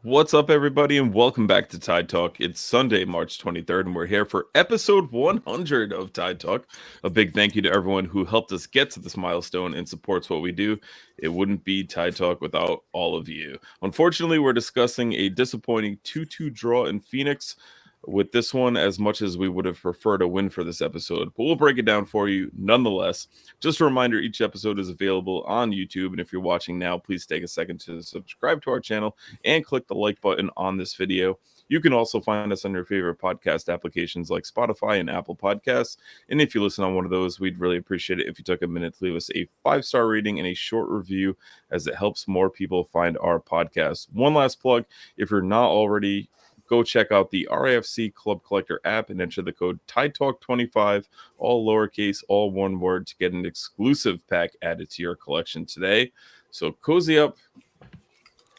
What's up, everybody, and welcome back to Tide Talk. It's Sunday, March 23rd, and we're here for episode 100 of Tide Talk. A big thank you to everyone who helped us get to this milestone and supports what we do. It wouldn't be Tide Talk without all of you. Unfortunately, we're discussing a disappointing 2-2 draw in Phoenix with this one, as much as we would have preferred a win for this episode, but we'll break it down for you nonetheless. Just a reminder, each episode is available on YouTube, and if you're watching now, please take a second to subscribe to our channel and click the like button on this video. You can also find us on your favorite podcast applications like Spotify and Apple Podcasts. And if you listen on one of those, we'd really appreciate it if you took a minute to leave us a 5-star rating and a short review, as it helps more people find our podcast. One last plug: if you're not already, go check out the RIFC Club Collector app and enter the code TIDETALK25, all lowercase, all one word, to get an exclusive pack added to your collection today. So cozy up,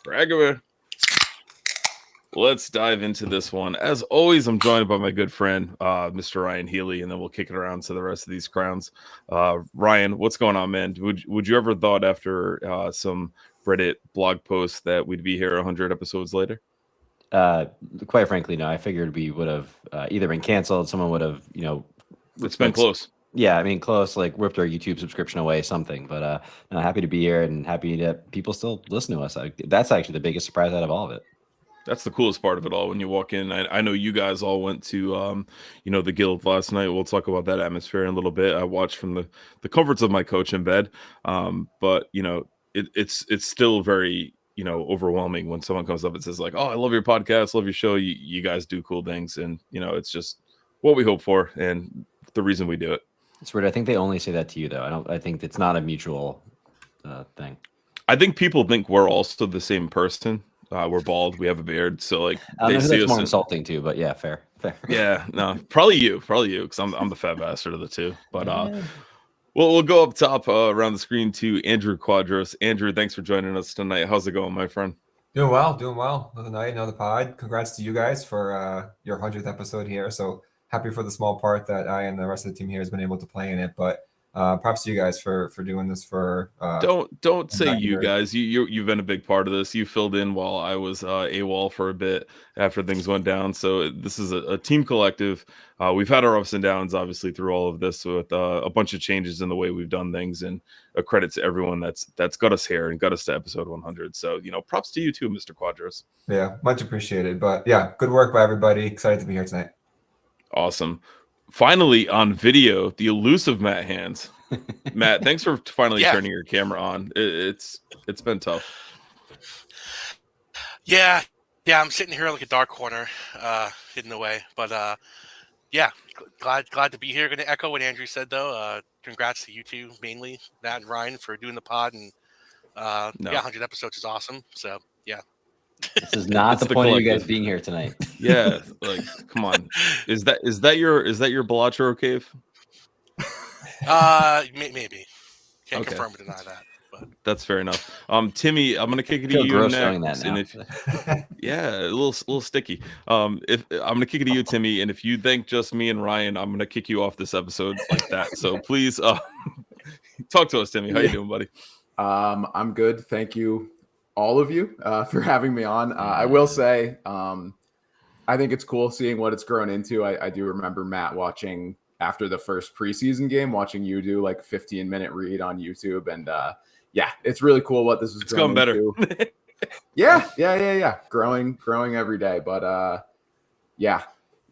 brag away. Let's dive into this one. As always, I'm joined by my good friend, Mr. Ryan Healy, and then we'll kick it around to the rest of these crowns. Ryan, what's going on, man? Would you ever thought after some Reddit blog posts that we'd be here 100 episodes later? Quite frankly, no. I figured we would have either been canceled. Someone would have, it's been close. Yeah, I mean, close, like ripped our YouTube subscription away, something. But no, happy to be here and happy that people still listen to us. That's actually the biggest surprise out of all of it. That's the coolest part of it all when you walk in. I know you guys all went to, the guild last night. We'll talk about that atmosphere in a little bit. I watched from the comforts of my couch in bed. But, it's still very, overwhelming when someone comes up and says like, "Oh, I love your podcast, love your show. You guys do cool things." And, it's just what we hope for and the reason we do it. It's weird. I think they only say that to you, though. I think it's not a mutual thing. I think people think we're also the same person. We're bald. We have a beard. So like they see us more insulting too, but yeah, fair. Yeah, no, probably you, because I'm the fat bastard of the two. But we'll go up top around the screen to Andrew Quadros. Andrew, thanks for joining us tonight. How's it going, my friend? Doing well. Another night, another pod. Congrats to you guys for your 100th episode here. So happy for the small part that I and the rest of the team here has been able to play in it. But props to you guys for doing this for. Don't say you guys. You've been a big part of this. You filled in while I was AWOL for a bit after things went down. So this is a team collective. We've had our ups and downs, obviously, through all of this with a bunch of changes in the way we've done things, and a credit to everyone that's got us here and got us to episode 100. So props to you too, Mr. Quadros. Yeah, much appreciated. But yeah, good work by everybody. Excited to be here tonight. Awesome. Finally on video, the elusive Matt Hands. Matt, thanks for finally turning your camera on. It's been tough. Yeah, I'm sitting here like a dark corner, hidden away. But glad to be here. Going to echo what Andrew said though. Congrats to you two, mainly Matt and Ryan, for doing the pod, and 100 episodes is awesome. So yeah. This is not the point of you guys being here tonight. Yeah, like come on. Is that your Belachero cave? Maybe. Can't confirm or deny that. But that's fair enough. Timmy, I'm gonna kick it to you next. And if a little sticky. If I'm gonna kick it to you, Timmy, and if you thank just me and Ryan, I'm gonna kick you off this episode like that. So please talk to us, Timmy. How you doing, buddy? I'm good. Thank you, all of you, for having me on. I will say, I think it's cool seeing what it's grown into. I do remember Matt watching after the first preseason game, watching you do like a 15-minute read on YouTube. And it's really cool what this is going better. Yeah. Growing every day. But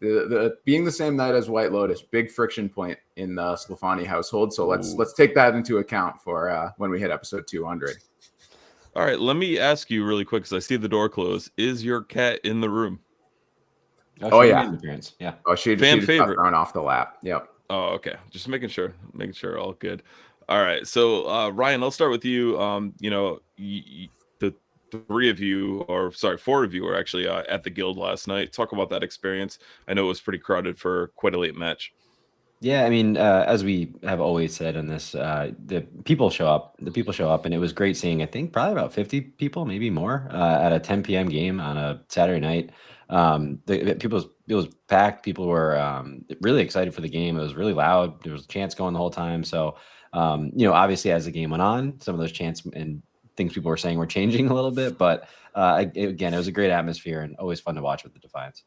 the being the same night as White Lotus, big friction point in the Sclafani household. So let's take that into account for when we hit episode 200. All right, let me ask you really quick, because I see the door close. Is your cat in the room? Oh yeah. Yeah. Oh, she just got thrown off the lap. Yep. Oh, okay. Just making sure all good. All right. So Ryan, I'll start with you. The four of you were actually at the guild last night. Talk about that experience. I know it was pretty crowded for quite a late match. Yeah, I mean, as we have always said in this, the people show up, and it was great seeing, I think, probably about 50 people, maybe more, at a 10 p.m. game on a Saturday night. It was packed. People were really excited for the game. It was really loud. There was chants going the whole time. So, obviously, as the game went on, some of those chants and things people were saying were changing a little bit. But again, it was a great atmosphere and always fun to watch with the Defiance.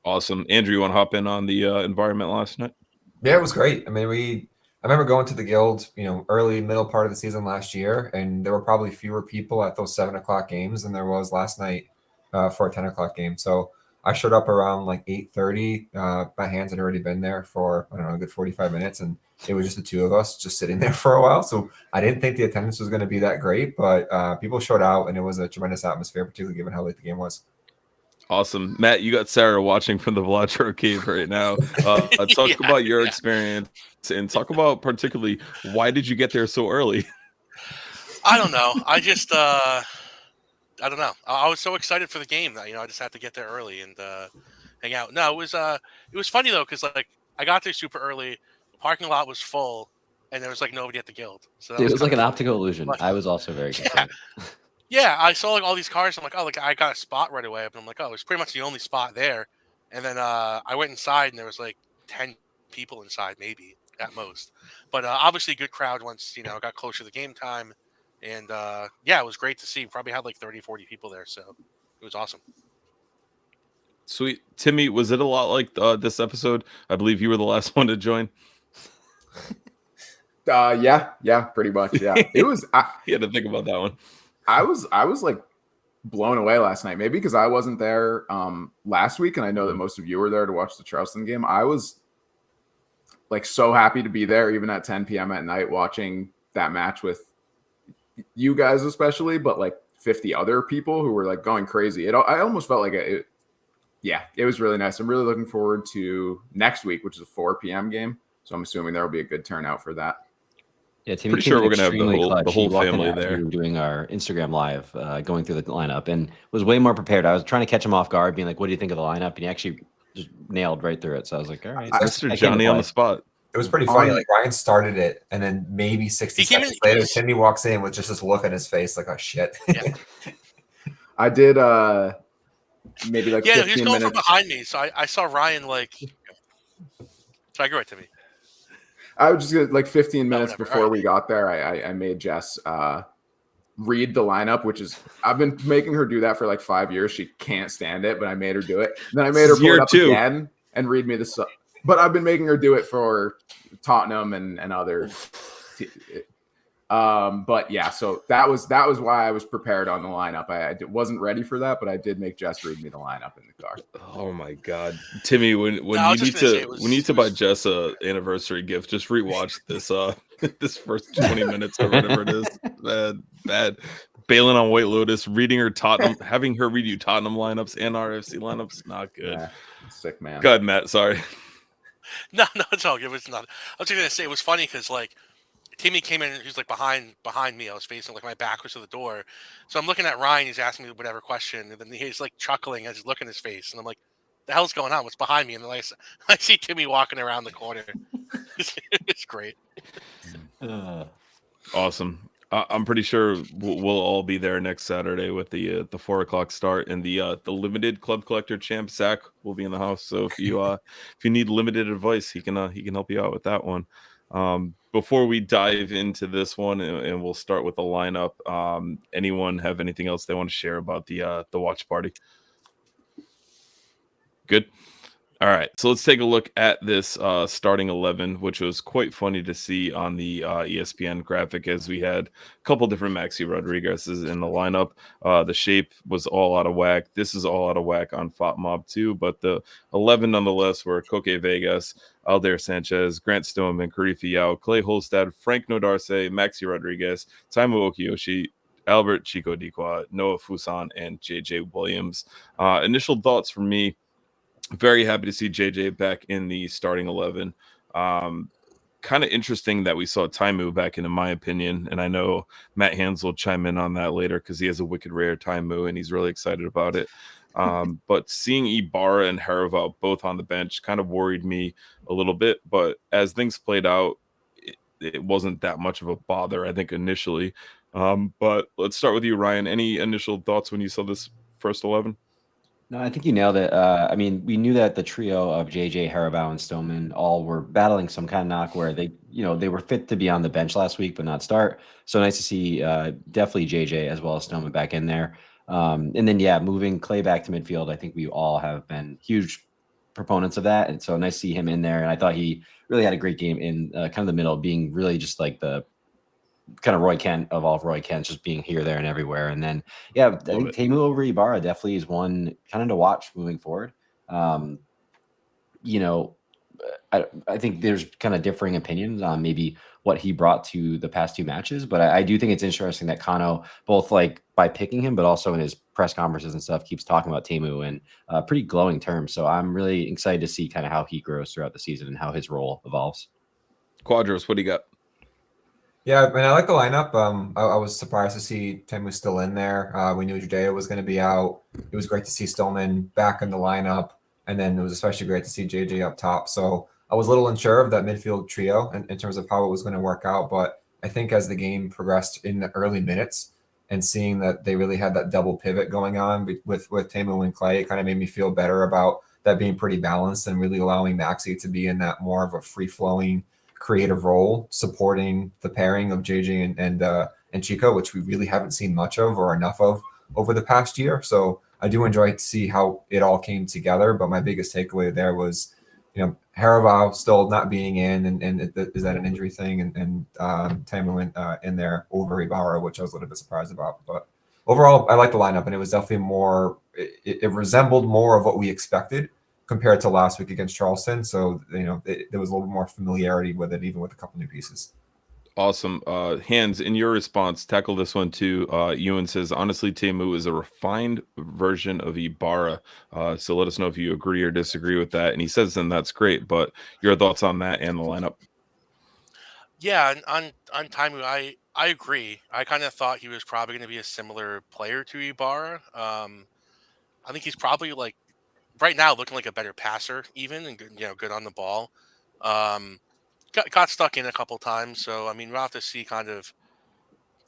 Awesome. Andrew, you want to hop in on the environment last night? Yeah, it was great. I mean, I remember going to the Guild, early, middle part of the season last year, and there were probably fewer people at those 7 o'clock games than there was last night for a 10 o'clock game. So I showed up around like 8:30. My hands had already been there for, I don't know, a good 45 minutes, and it was just the two of us just sitting there for a while. So I didn't think the attendance was going to be that great, but people showed out, and it was a tremendous atmosphere, particularly given how late the game was. Awesome. Matt, you got Sarah watching from the Velocro Cave right now. Talk about your experience and talk about particularly why did you get there so early? I don't know. I just I don't know. I was so excited for the game that I just had to get there early and hang out. No, it was funny though because like I got there super early. The parking lot was full, and there was like nobody at the Guild. So it was like an optical illusion. But I was also very concerned. Yeah, I saw like all these cars. I'm like, oh, like I got a spot right away. And I'm like, oh, it's pretty much the only spot there. And then I went inside, and there was like 10 people inside, maybe at most. But obviously, a good crowd once it got closer to the game time. And yeah, it was great to see. Probably had like 30, 40 people there, so it was awesome. Sweet. Timmy, was it a lot like this episode? I believe you were the last one to join. Yeah, pretty much. Yeah, it was. You had to think about that one. I was like blown away last night, maybe because I wasn't there last week, and I know that most of you were there to watch the Charleston game. I was like so happy to be there, even at 10 p.m. at night, watching that match with you guys, especially, but like 50 other people who were like going crazy. I almost felt like it was really nice. I'm really looking forward to next week, which is a 4 p.m. game. So I'm assuming there will be a good turnout for that. Yeah, Timmy, pretty sure we're gonna have the whole family there. We were doing our Instagram live, going through the lineup, and was way more prepared. I was trying to catch him off guard, being like, "What do you think of the lineup?" And he actually just nailed right through it. So I was like, "All right, Mr. Johnny on the spot." It was pretty funny. Like Ryan started it, and then maybe 60 seconds later, Timmy walks in with just this look on his face, like, "Oh shit." Yeah. I did maybe like 15 he was going minutes from behind me, so I saw Ryan like. So I go right to me. I was just like 15 minutes before we got there. I made Jess read the lineup, which is I've been making her do that for like 5 years. She can't stand it, but I made her do it. And then I made her pull it up again and read me the. But I've been making her do it for Tottenham and other. But yeah, so that was why I was prepared on the lineup. I wasn't ready for that, but I did make Jess read me the lineup in the car. Oh my god, Timmy, when you need to buy Jess a anniversary gift, just rewatch this this first 20 minutes or whatever it is. Bad. Bailing on White Lotus, reading her Tottenham, having her read you Tottenham lineups and RFC lineups, not good. Yeah, sick man. Go ahead, Matt. Sorry. No, it's all good. It was not. I was just gonna say it was funny because like. Timmy came in, he was like behind me. I was facing like my back was to the door. So I'm looking at Ryan, he's asking me whatever question, and then he's like chuckling as he's looking at his face. And I'm like, the hell's going on? What's behind me? And then I see Timmy walking around the corner. It's great. Awesome. I'm pretty sure we'll all be there next Saturday with the 4 o'clock start, and the limited club collector champ Zach will be in the house. So if you need limited advice, he can help you out with that one. Before we dive into this one, and we'll start with the lineup, anyone have anything else they want to share about the watch party? Good. All right, so let's take a look at this starting 11, which was quite funny to see on the ESPN graphic, as we had a couple different Maxi Rodriguez's in the lineup. The shape was all out of whack. This is all out of whack on FOTMob too, but the 11 nonetheless were Koke Vegas, Aldair Sanchez, Grant Stoneman, Karifi Yao, Clay Holstad, Frank Nodarse, Maxi Rodriguez, Taimu Okiyoshi, Albert Chico Dikwa, Noah Fuson, and JJ Williams. Initial thoughts from me. Very happy to see JJ back in the starting 11. Kind of interesting that we saw Taimu back in my opinion. And I know Matt Hans will chime in on that later because he has a wicked rare Taimu and he's really excited about it. But seeing Ibarra and Haraval both on the bench kind of worried me a little bit. But as things played out, it wasn't that much of a bother, I think, initially. But let's start with you, Ryan. Any initial thoughts when you saw this first 11? No, I think you nailed it. I mean, we knew that the trio of JJ, Haribo, and Stoneman all were battling some kind of knock where they were fit to be on the bench last week but not start. So nice to see definitely JJ as well as Stoneman back in there. And then moving Clay back to midfield, I think we all have been huge proponents of that, and so nice to see him in there. And I thought he really had a great game in kind of the middle, being really just like the kind of Roy Kent of all of Roy Kent, just being here, there, and everywhere. And then, I think Temu over Ibarra definitely is one kind of to watch moving forward. You know, I think there's kind of differing opinions on maybe what he brought to the past two matches, but I do think it's interesting that Kano, both like by picking him, but also in his press conferences and stuff, keeps talking about Temu in pretty glowing terms. So I'm really excited to see kind of how he grows throughout the season and how his role evolves. Quadros, what do you got? Yeah, I mean, I like the lineup. I was surprised to see Tim was still in there. We knew Judea was going to be out. It was great to see Stillman back in the lineup, and then it was especially great to see JJ up top. So I was a little unsure of that midfield trio in terms of how it was going to work out. But I think as the game progressed in the early minutes and seeing that they really had that double pivot going on with Temu and Clay, it kind of made me feel better about that being pretty balanced and really allowing Maxi to be in that more of a free-flowing creative role, supporting the pairing of JJ and Chico, which we really haven't seen much of or enough of over the past year. So I do enjoy to see how it all came together. But my biggest takeaway there was, Haribo still not being in, and is that an injury thing? And Tamu in there over Ibarra, which I was a little bit surprised about. But overall, I like the lineup, and it was definitely more. It resembled more of what we expected compared to last week against Charleston. So, there was a little more familiarity with it, even with a couple new pieces. Awesome. Hans, in your response, tackle this one too. Ewan says, honestly, Temu is a refined version of Ibarra. So let us know if you agree or disagree with that. And he says, then that's great. But your thoughts on that and the lineup? Yeah, on Taimu, I agree. I kind of thought he was probably going to be a similar player to Ibarra. I think he's probably like right now looking like a better passer, even, and good on the ball. Got stuck in a couple times, so I mean we'll have to see kind of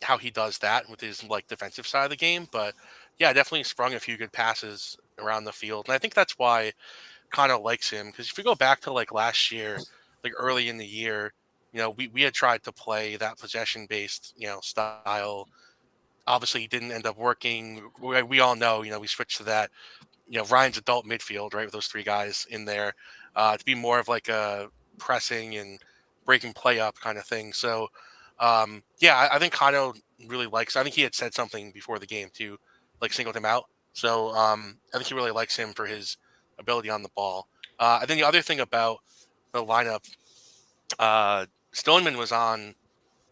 how he does that with his like defensive side of the game. But yeah, definitely sprung a few good passes around the field, and I think that's why Kano likes him, because if you go back to like last year, like early in the year, we had tried to play that possession based style. Obviously, it didn't end up working. We all know, we switched to that. Ryan's adult midfield, right, with those three guys in there, to be more of like a pressing and breaking play up kind of thing. So, I think Kano really likes. I think he had said something before the game too, like singled him out. So, I think he really likes him for his ability on the ball. And then the other thing about the lineup, Stoneman was on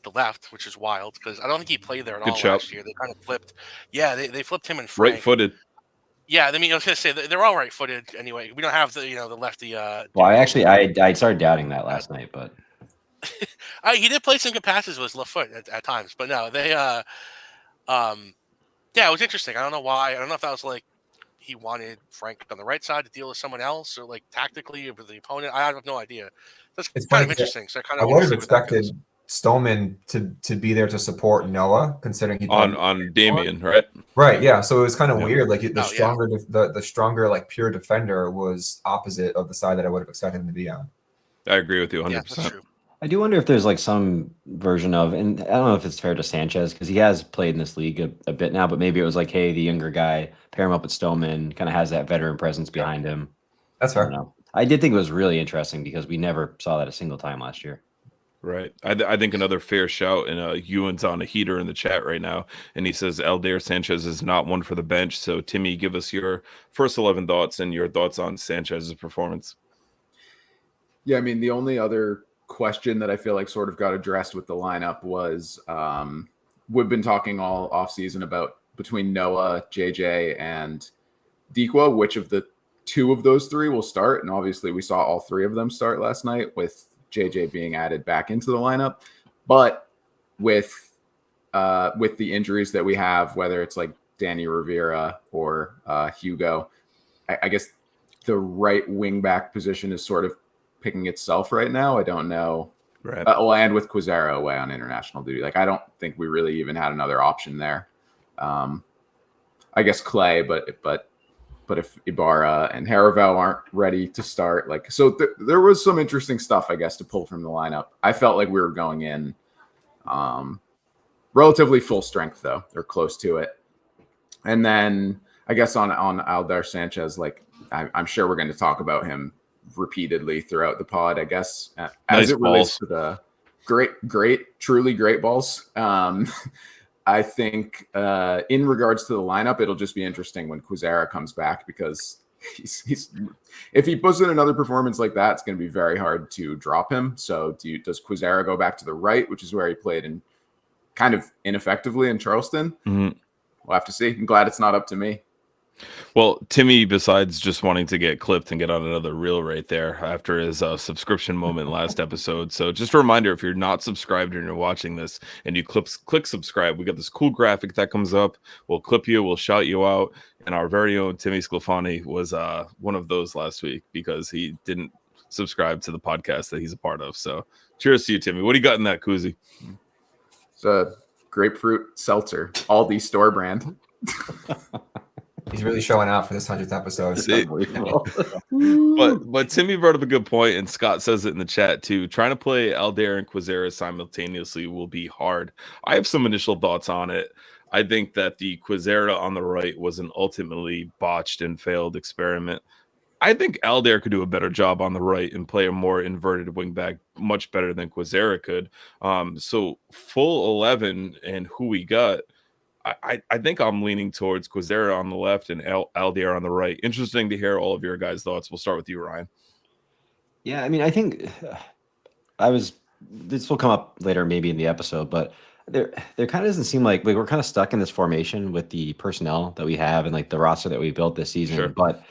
the left, which is wild because I don't think he played there at all last year. They kind of flipped. Yeah, they flipped him and Frank. Right-footed. Yeah, I mean, I was gonna say they're all right-footed anyway. We don't have the lefty. Well, I started doubting that last night, but he did play some good passes with his left foot at times, but no, they it was interesting. I don't know why. I don't know if that was like he wanted Frank on the right side to deal with someone else, or like tactically with the opponent. I have no idea. That's kind of interesting. So I would have expected Stoneman to be there to support Noah, considering he on Damien, right? Right, yeah. So it was kind of weird. Like the stronger like pure defender was opposite of the side that I would have expected him to be on. I agree with you 100%. Yeah, that's true. I do wonder if there's like some version of, and I don't know if it's fair to Sanchez because he has played in this league a bit now, but maybe it was like, hey, the younger guy, pair him up with Stoneman, kind of has that veteran presence behind him. That's fair. I did think it was really interesting because we never saw that a single time last year. Right. I think another fair shout, and Ewan's on a heater in the chat right now, and he says Aldair Sanchez is not one for the bench. So, Timmy, give us your first 11 thoughts and your thoughts on Sanchez's performance. Yeah, I mean, the only other question that I feel like sort of got addressed with the lineup was we've been talking all offseason about between Noah, JJ, and Dikwa, which of the two of those three will start. And obviously we saw all three of them start last night with JJ being added back into the lineup. But with the injuries that we have, whether it's like Danny Rivera or Hugo, I guess the right wing back position is sort of picking itself right now. I don't know. Right. And with Quizera away on international duty, like I don't think we really even had another option there. I guess Clay, but But if Ibarra and Haravel aren't ready to start, so there was some interesting stuff, I guess, to pull from the lineup. I felt like we were going in relatively full strength, though, or close to it. And then I guess on Aldair Sanchez, I'm sure we're going to talk about him repeatedly throughout the pod, I guess, as it relates to the truly great balls. I think in regards to the lineup, it'll just be interesting when Quizera comes back, because he's if he puts in another performance like that, it's going to be very hard to drop him. So does Quizera go back to the right, which is where he played in kind of ineffectively in Charleston? Mm-hmm. We'll have to see. I'm glad it's not up to me. Well, Timmy, besides just wanting to get clipped and get on another reel right there after his subscription moment last episode. So just a reminder, if you're not subscribed and you're watching this and you click subscribe, we got this cool graphic that comes up. We'll clip you, we'll shout you out. And our very own Timmy Sclafani was one of those last week because he didn't subscribe to the podcast that he's a part of. So cheers to you, Timmy. What do you got in that koozie? It's a grapefruit seltzer, Aldi store brand. He's really showing out for this 100th episode. But Timmy brought up a good point, and Scott says it in the chat too. Trying to play Aldair and Quizera simultaneously will be hard. I have some initial thoughts on it. I think that the Quizera on the right was an ultimately botched and failed experiment. I think Aldair could do a better job on the right and play a more inverted wingback much better than Quizera could. So full 11 and who we got, I think I'm leaning towards Quizera on the left and Aldair on the right. Interesting to hear all of your guys' thoughts. We'll start with you, Ryan. Yeah, I mean, I think this will come up later maybe in the episode, but there kind of doesn't seem like we're kind of stuck in this formation with the personnel that we have and the roster that we built this season. Sure. But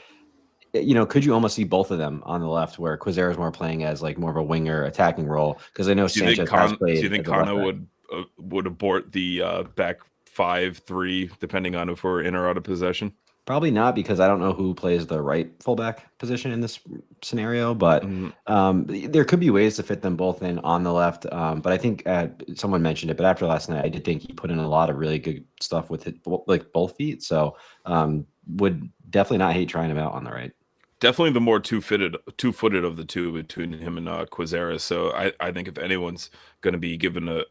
could you almost see both of them on the left, where Quizera is more playing as more of a winger attacking role? Because I know Sanchez has played. Do you think Kana would abort the back 5-3 depending on if we're in or out of possession? Probably not, because I don't know who plays the right fullback position in this scenario, but there could be ways to fit them both in on the left. But I think someone mentioned it, but after last night, I did think he put in a lot of really good stuff with it, both feet. So would definitely not hate trying him out on the right. Definitely the more two-footed of the two between him and Quizera. So I think if anyone's going to be given a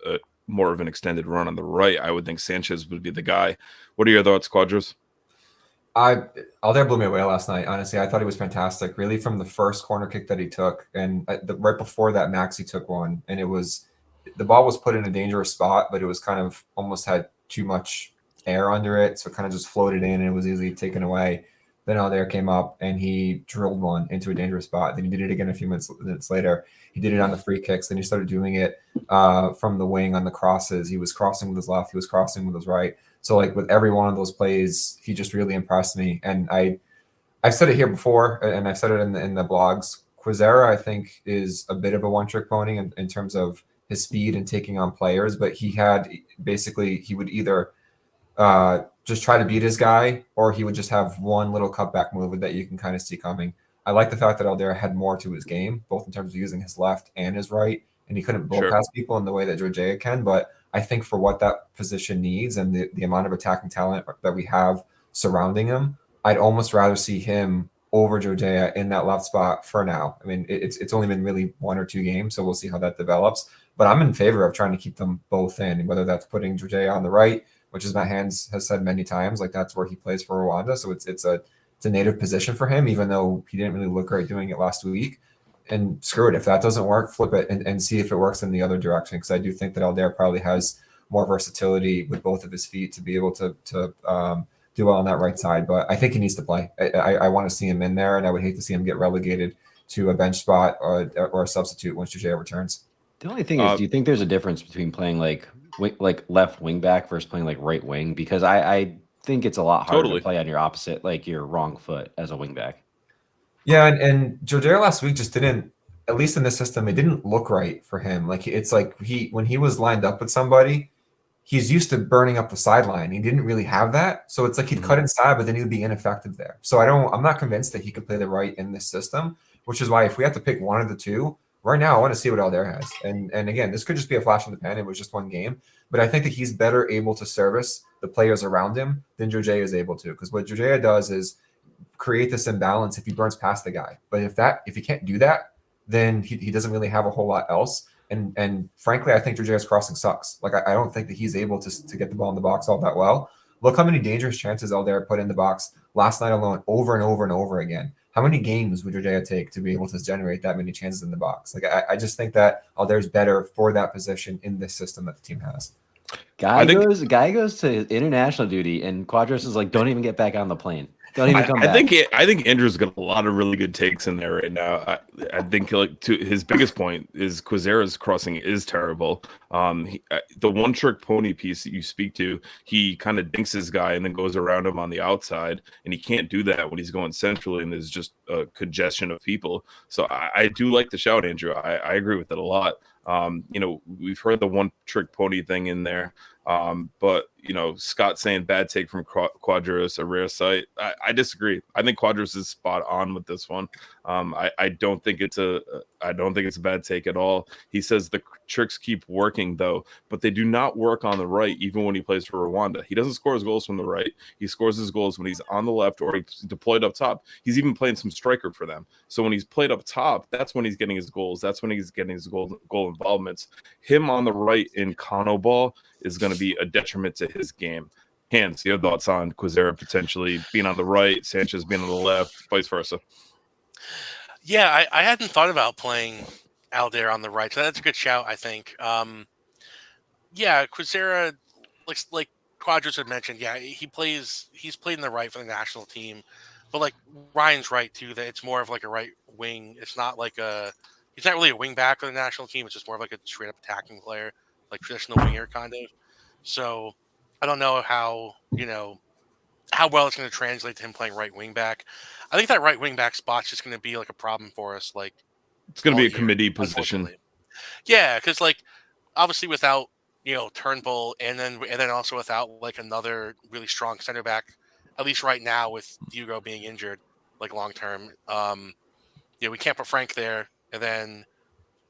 more of an extended run on the right, I would think Sanchez would be the guy. What are your thoughts, Quadros? Aldair blew me away last night. Honestly, I thought he was fantastic. Really, from the first corner kick that he took, and right before that, Maxi took one, and the ball was put in a dangerous spot, but it was kind of almost had too much air under it, so it kind of just floated in and it was easily taken away. Then Aldair came up and he drilled one into a dangerous spot. Then he did it again a few minutes later. He did it on the free kicks. Then he started doing it from the wing on the crosses. He was crossing with his left. He was crossing with his right. So with every one of those plays, he just really impressed me. And I've said it here before, and I've said it in the blogs. Quizera, I think, is a bit of a one-trick pony in terms of his speed and taking on players. But he would either just try to beat his guy, or he would just have one little cutback move that you can kind of see coming. I like the fact that Aldair had more to his game, both in terms of using his left and his right, and he couldn't bull pass people in the way that Georgia can. But I think for what that position needs and the amount of attacking talent that we have surrounding him, I'd almost rather see him over Georgia in that left spot for now. I mean, it's only been really 1 or 2 games, so we'll see how that develops. But I'm in favor of trying to keep them both in, whether that's putting Georgia on the right, which is Matt Hands has said many times, that's where he plays for Rwanda. So it's a native position for him, even though he didn't really look great doing it last week. And screw it. If that doesn't work, flip it and see if it works in the other direction. Because I do think that Aldair probably has more versatility with both of his feet to be able to do well on that right side. But I think he needs to play. I want to see him in there, and I would hate to see him get relegated to a bench spot or a substitute once Georgia returns. The only thing is, do you think there's a difference between playing left wing back versus playing right wing? Because I think it's a lot harder to play on your opposite, your wrong foot as a wing back. Yeah, and Georgia last week just didn't, at least in this system, it didn't look right for him. When he was lined up with somebody, he's used to burning up the sideline. He didn't really have that. So it's he'd cut inside, but then he'd be ineffective there. So I'm not convinced that he could play the right in this system, which is why if we have to pick one of the two, right now I want to see what Aldair has. And again, this could just be a flash in the pan. It was just one game. But I think that he's better able to service the players around him than Georgia is able to. Because what Georgia does is create this imbalance if he burns past the guy. But if he can't do that, then he doesn't really have a whole lot else. And frankly, I think Georgia's crossing sucks. Like I don't think that he's able to get the ball in the box all that well. Look how many dangerous chances Aldair put in the box last night alone, over and over and over again. How many games would Georgia take to be able to generate that many chances in the box? Like I just think that Aldair's better for that position in this system that the team has. Guy goes to international duty, and Quadros is like, don't even get back on the plane. Don't even come back. I think Andrew's got a lot of really good takes in there right now. I think like to his biggest point is Quizera's crossing is terrible. The one trick pony piece that you speak to, he kind of dinks his guy and then goes around him on the outside, and he can't do that when he's going centrally and there's just a congestion of people. So I do like the shout, Andrew. I agree with it a lot. We've heard the one trick pony thing in there. But Scott saying bad take from Quadros, a rare sight. I disagree. I think Quadros is spot on with this one. I don't think it's a bad take at all. He says the tricks keep working though, but they do not work on the right, even when he plays for Rwanda. He doesn't score his goals from the right. He scores his goals when he's on the left or he's deployed up top. He's even playing some striker for them. So when he's played up top, that's when he's getting his goals. That's when he's getting his goal involvements. Him on the right in Kano ball is going to be a detriment to his game. Hans, your thoughts on Quizera potentially being on the right, Sanchez being on the left, vice versa? Yeah, I hadn't thought about playing Aldair on the right, so that's a good shout, I think. Yeah, Quizera, like Quadros had mentioned, yeah, he's played in the right for the national team, but like Ryan's right too, that it's more of like a right wing. It's not like he's not really a wing back for the national team. It's just more of like a straight up attacking player, like traditional winger kind of. So I don't know how well it's going to translate to him playing right wing back. I think that right wing back spot's just going to be like a problem for us. Like it's going to be a committee position. Yeah, because like obviously without Turnbull and then also without like another really strong center back, at least right now with Hugo being injured, like long term. We can't put Frank there, and then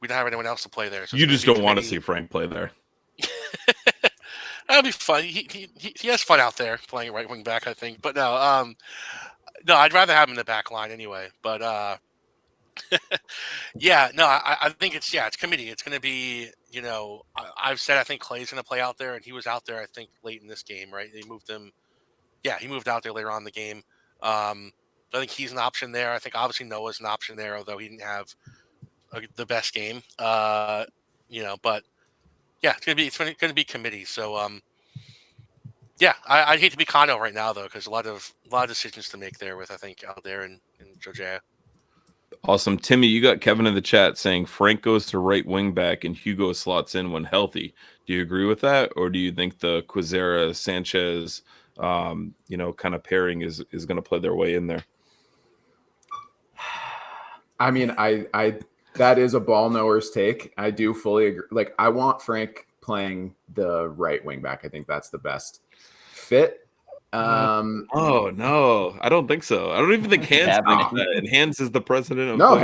we don't have anyone else to play there. So you just don't want to see Frank play there. That'd be fun. He has fun out there playing right wing back, I think. But no, I'd rather have him in the back line anyway. But yeah, no, I think it's committee. It's going to be, I've said I think Clay's going to play out there, and he was out there I think late in this game, right? They moved him. Yeah, he moved out there later on in the game. I think he's an option there. I think obviously Noah's an option there, although he didn't have the best game. But yeah, it's gonna be committee. So yeah, I'd hate to be Kano right now though, because a lot of decisions to make there with I think Aldair and Georgia. Awesome, Timmy, you got Kevin in the chat saying Frank goes to right wing back and Hugo slots in when healthy. Do you agree with that, or do you think the Quizera Sanchez kind of pairing is going to play their way in there? I mean, I that is a ball knower's take. I do fully agree. Like, I want Frank playing the right wing back. I think that's the best fit. Oh no, I don't think so. I don't even think Hans thinks that. And Hans is the president of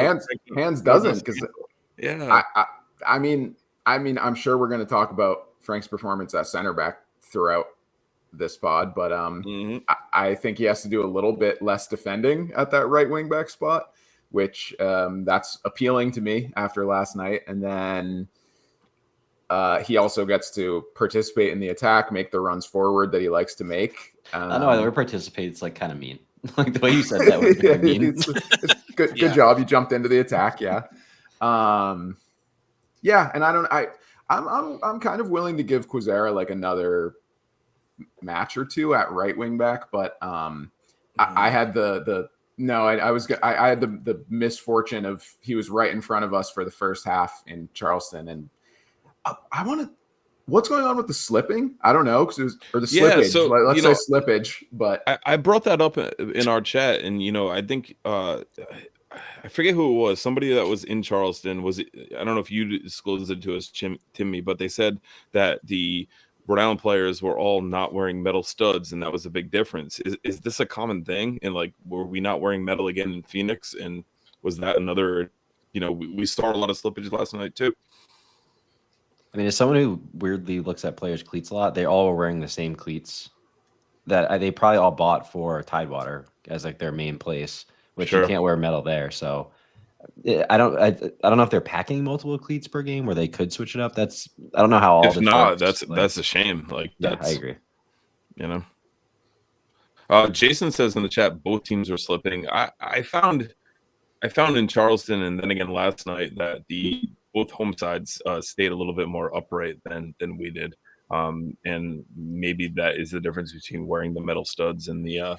Hans doesn't, because yeah. I mean, I'm sure we're going to talk about Frank's performance at center back throughout this pod, but I think he has to do a little bit less defending at that right wing back spot, which that's appealing to me after last night. And then he also gets to participate in the attack, make the runs forward that he likes to make. I know the word participate's like kind of mean. Like the way you said that was kind of mean. It's good job. You jumped into the attack. Yeah. Yeah. And I'm kind of willing to give Quizera like another match or two at right wing back, but I had I had the misfortune of he was right in front of us for the first half in Charleston, and what's going on with the slipping? I don't know, or the slippage. Yeah, so, let's say slippage, but I brought that up in our chat, and I think I forget who it was. Somebody that was in Charleston I don't know if you disclosed it to us, Timmy, but they said that the Rhode Island players were all not wearing metal studs, and that was a big difference. Is this a common thing? And like, were we not wearing metal again in Phoenix? And was that another? We saw a lot of slippage last night too. I mean, as someone who weirdly looks at players' cleats a lot, they all were wearing the same cleats that they probably all bought for Tidewater as like their main place, which Sure. you can't wear metal there. So I don't know if they're packing multiple cleats per game where they could switch it up. I don't know how all If this not, works. that's a shame. Like Yeah, that's I agree. you know. Jason says in the chat both teams are slipping. I found in Charleston and then again last night that the both home sides stayed a little bit more upright than we did. And maybe that is the difference between wearing the metal studs and the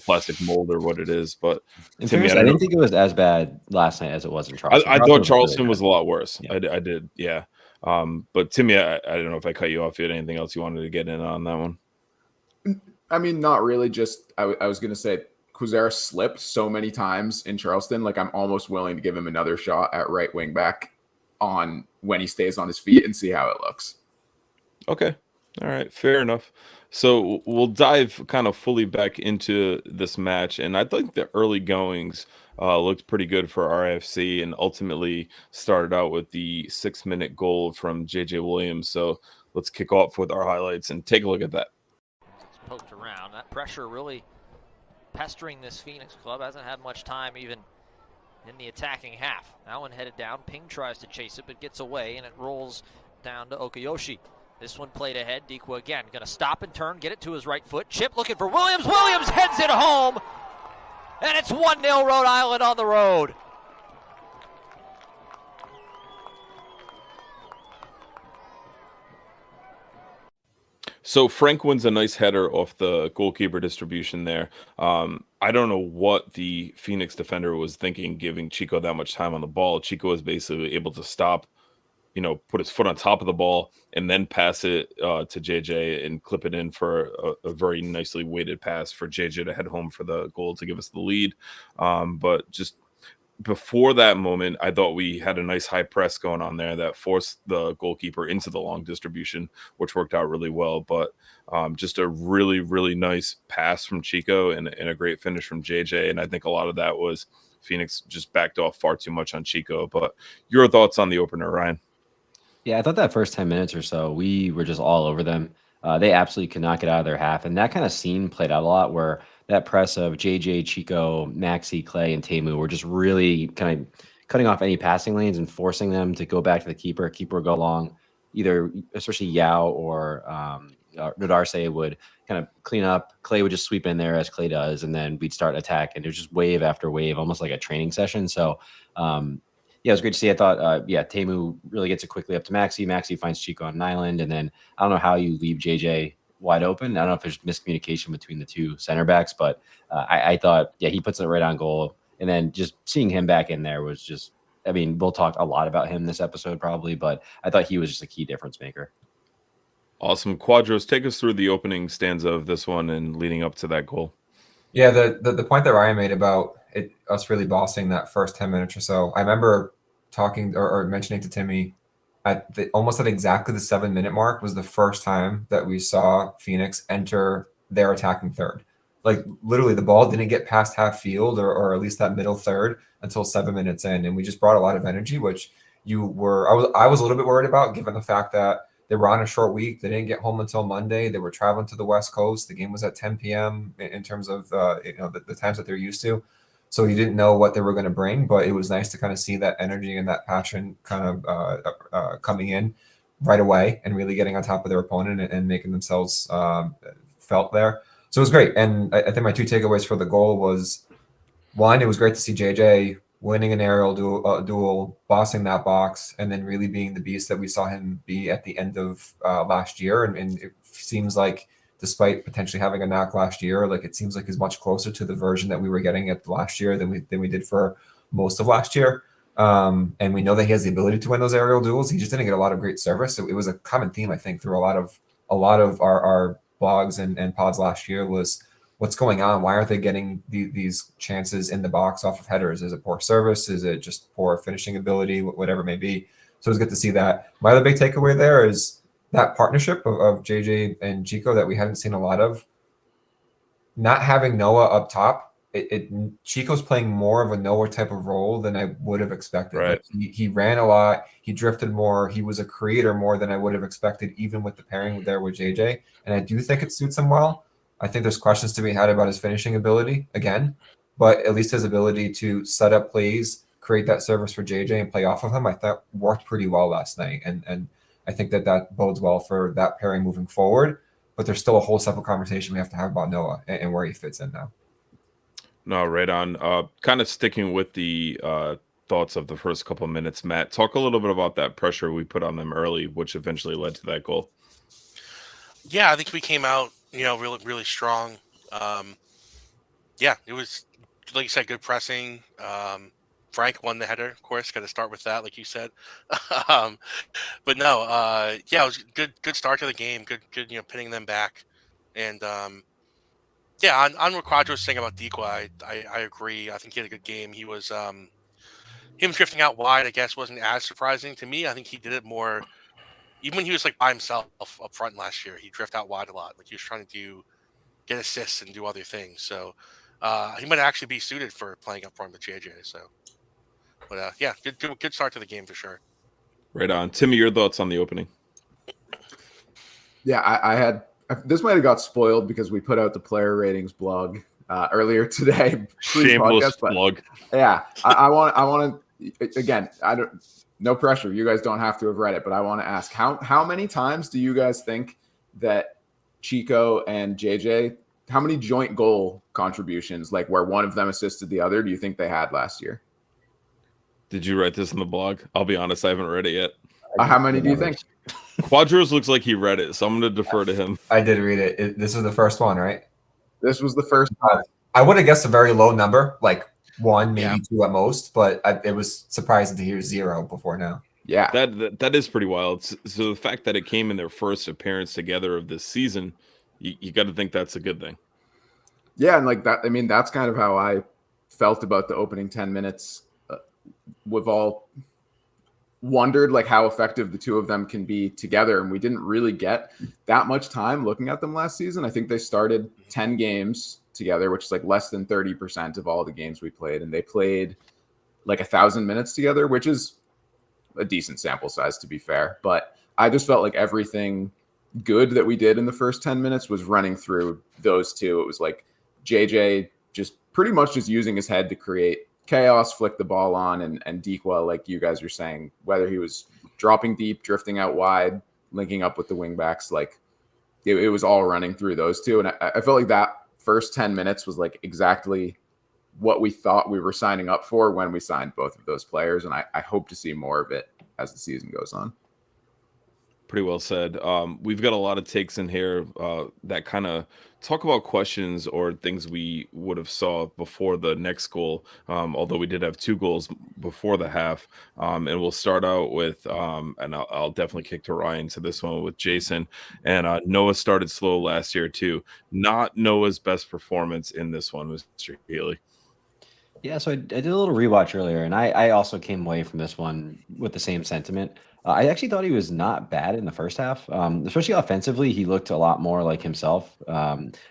plastic mold or what it is. But In Timmy, fairness, I didn't think it was as bad last night as it was in Charleston. I thought really Charleston good. was a lot worse. Yeah. I did, yeah. But Timmy, I don't know if I cut you off. You had anything else you wanted to get in on that one? I mean, not really. Just I was going to say Kuzera slipped so many times in Charleston. Like, I'm almost willing to give him another shot at right wing back on when he stays on his feet and see how it looks. Okay. All right. Fair enough. So we'll dive kind of fully back into this match. And I think the early goings looked pretty good for RIFC and ultimately started out with the 6-minute goal from JJ Williams. So let's kick off with our highlights and take a look at that. It's poked around. That pressure really pestering this Phoenix club. Hasn't had much time even in the attacking half. That one headed down. Ping tries to chase it, but gets away, and it rolls down to Okayoshi. This one played ahead. Dikwa again. Going to stop and turn, get it to his right foot. Chip looking for Williams. Williams heads it home, and it's 1-0 Rhode Island on the road. So Frank wins a nice header off the goalkeeper distribution there. I don't know what the Phoenix defender was thinking, giving Chico that much time on the ball. Chico was basically able to stop, put his foot on top of the ball and then pass it to JJ and clip it in for a very nicely weighted pass for JJ to head home for the goal to give us the lead. But just before that moment, I thought we had a nice high press going on there that forced the goalkeeper into the long distribution, which worked out really well. But just a really, really nice pass from Chico and a great finish from JJ. And I think a lot of that was Phoenix just backed off far too much on Chico. But your thoughts on the opener, Ryan? Yeah, I thought that first 10 minutes or so, we were just all over them. They absolutely could not get out of their half. And that kind of scene played out a lot where that press of JJ, Chico, Maxi, Clay, and Temu were just really kind of cutting off any passing lanes and forcing them to go back to the keeper. Keeper would go long, either especially Yao or Nodarse would kind of clean up. Clay would just sweep in there as Clay does, and then we'd start attack. And it was just wave after wave, almost like a training session. So, yeah, it was great to see. I thought, Temu really gets it quickly up to Maxi. Maxi finds Chico on an island, and then I don't know how you leave JJ wide open. I don't know if there's miscommunication between the two center backs, but I thought, he puts it right on goal. And then just seeing him back in there was just, I mean, we'll talk a lot about him this episode probably, but I thought he was just a key difference maker. Awesome. Quadros, take us through the opening stanza of this one and leading up to that goal. Yeah, the point that Ryan made about us really bossing that first 10 minutes or so, I remember talking or mentioning to Timmy almost at exactly the 7-minute mark was the first time that we saw Phoenix enter their attacking third. Like literally the ball didn't get past half field or at least that middle third until 7 minutes in. And we just brought a lot of energy, which I was a little bit worried about given the fact that they were on a short week. They didn't get home until Monday. They were traveling to the West Coast. The game was at 10 p.m. in terms of the times that they're used to. So you didn't know what they were going to bring, but it was nice to kind of see that energy and that passion kind of coming in right away and really getting on top of their opponent and making themselves felt there. So it was great. And I think my two takeaways for the goal was, one, it was great to see JJ winning an aerial duel, bossing that box, and then really being the beast that we saw him be at the end of last year. And it seems like, despite potentially having a knock last year, like it seems like he's much closer to the version that we were getting at last year than we did for most of last year. And we know that he has the ability to win those aerial duels. He just didn't get a lot of great service. So it was a common theme, I think, through a lot of our blogs and pods last year was what's going on? Why aren't they getting these chances in the box off of headers? Is it poor service? Is it just poor finishing ability? Whatever it may be. So it was good to see that. My other big takeaway there is that partnership of JJ and Chico that we hadn't seen a lot of. Not having Noah up top, Chico's playing more of a Noah type of role than I would have expected. Right. Like he ran a lot, he drifted more, he was a creator more than I would have expected, even with the pairing there with JJ. And I do think it suits him well. I think there's questions to be had about his finishing ability again, but at least his ability to set up plays, create that service for JJ, and play off of him, I thought worked pretty well last night. And I think that bodes well for that pairing moving forward. But there's still a whole separate conversation we have to have about Noah and where he fits in now. No, right on. Kind of sticking with the thoughts of the first couple of minutes, Matt, talk a little bit about that pressure we put on them early, which eventually led to that goal. Yeah, I think we came out, really, really strong. Yeah, it was, like you said, good pressing. Frank won the header, of course. Got to start with that, like you said. But no, yeah, it was good start to the game. Good, pinning them back. And yeah, on what Quadro was saying about Dequa, I agree. I think he had a good game. He was him drifting out wide, I guess, wasn't as surprising to me. I think he did it more, even when he was like by himself up front last year. He drifted out wide a lot. Like he was trying to get assists and do other things. So he might actually be suited for playing up front with JJ. So, but yeah, good start to the game for sure. Right on. Timmy, your thoughts on the opening? Yeah, I had this might have got spoiled because we put out the player ratings blog earlier today. Shameless plug. Yeah, I want to again. No pressure. You guys don't have to have read it, but I want to ask how many times do you guys think that Chico and JJ, how many joint goal contributions, like where one of them assisted the other, do you think they had last year? Did you write this in the blog? I'll be honest, I haven't read it yet. How many do you think? Quadros looks like he read it, so I'm going to defer to him. I did read it. This was the first one, right? This was the first. I would have guessed a very low number, like 1, maybe 2 at most, but it was surprising to hear 0 before now. Yeah, that is pretty wild. So the fact that it came in their first appearance together of this season, you got to think that's a good thing. Yeah, and like that, I mean, that's kind of how I felt about the opening 10 minutes. We've all wondered like how effective the two of them can be together, and we didn't really get that much time looking at them last season. I think they started 10 games together, which is like less than 30% of all the games we played, and they played like 1,000 minutes together, which is a decent sample size, to be fair. But I just felt like everything good that we did in the first 10 minutes was running through those two. It was like JJ just pretty much just using his head to create chaos, flick the ball on, and Dequa, like you guys are saying, whether he was dropping deep, drifting out wide, linking up with the wingbacks, like it was all running through those two. And I felt like that first 10 minutes was like exactly what we thought we were signing up for when we signed both of those players. And I hope to see more of it as the season goes on. Pretty well said. We've got a lot of takes in here that kind of talk about questions or things we would have saw before the next goal, although we did have 2 goals before the half. And we'll start out with, and I'll definitely kick to Ryan to this one with Jason. And Noah started slow last year too. Not Noah's best performance in this one, Mr. Healy. Yeah, so I did a little rewatch earlier, and I also came away from this one with the same sentiment. I actually thought he was not bad in the first half, especially offensively. He looked a lot more like himself.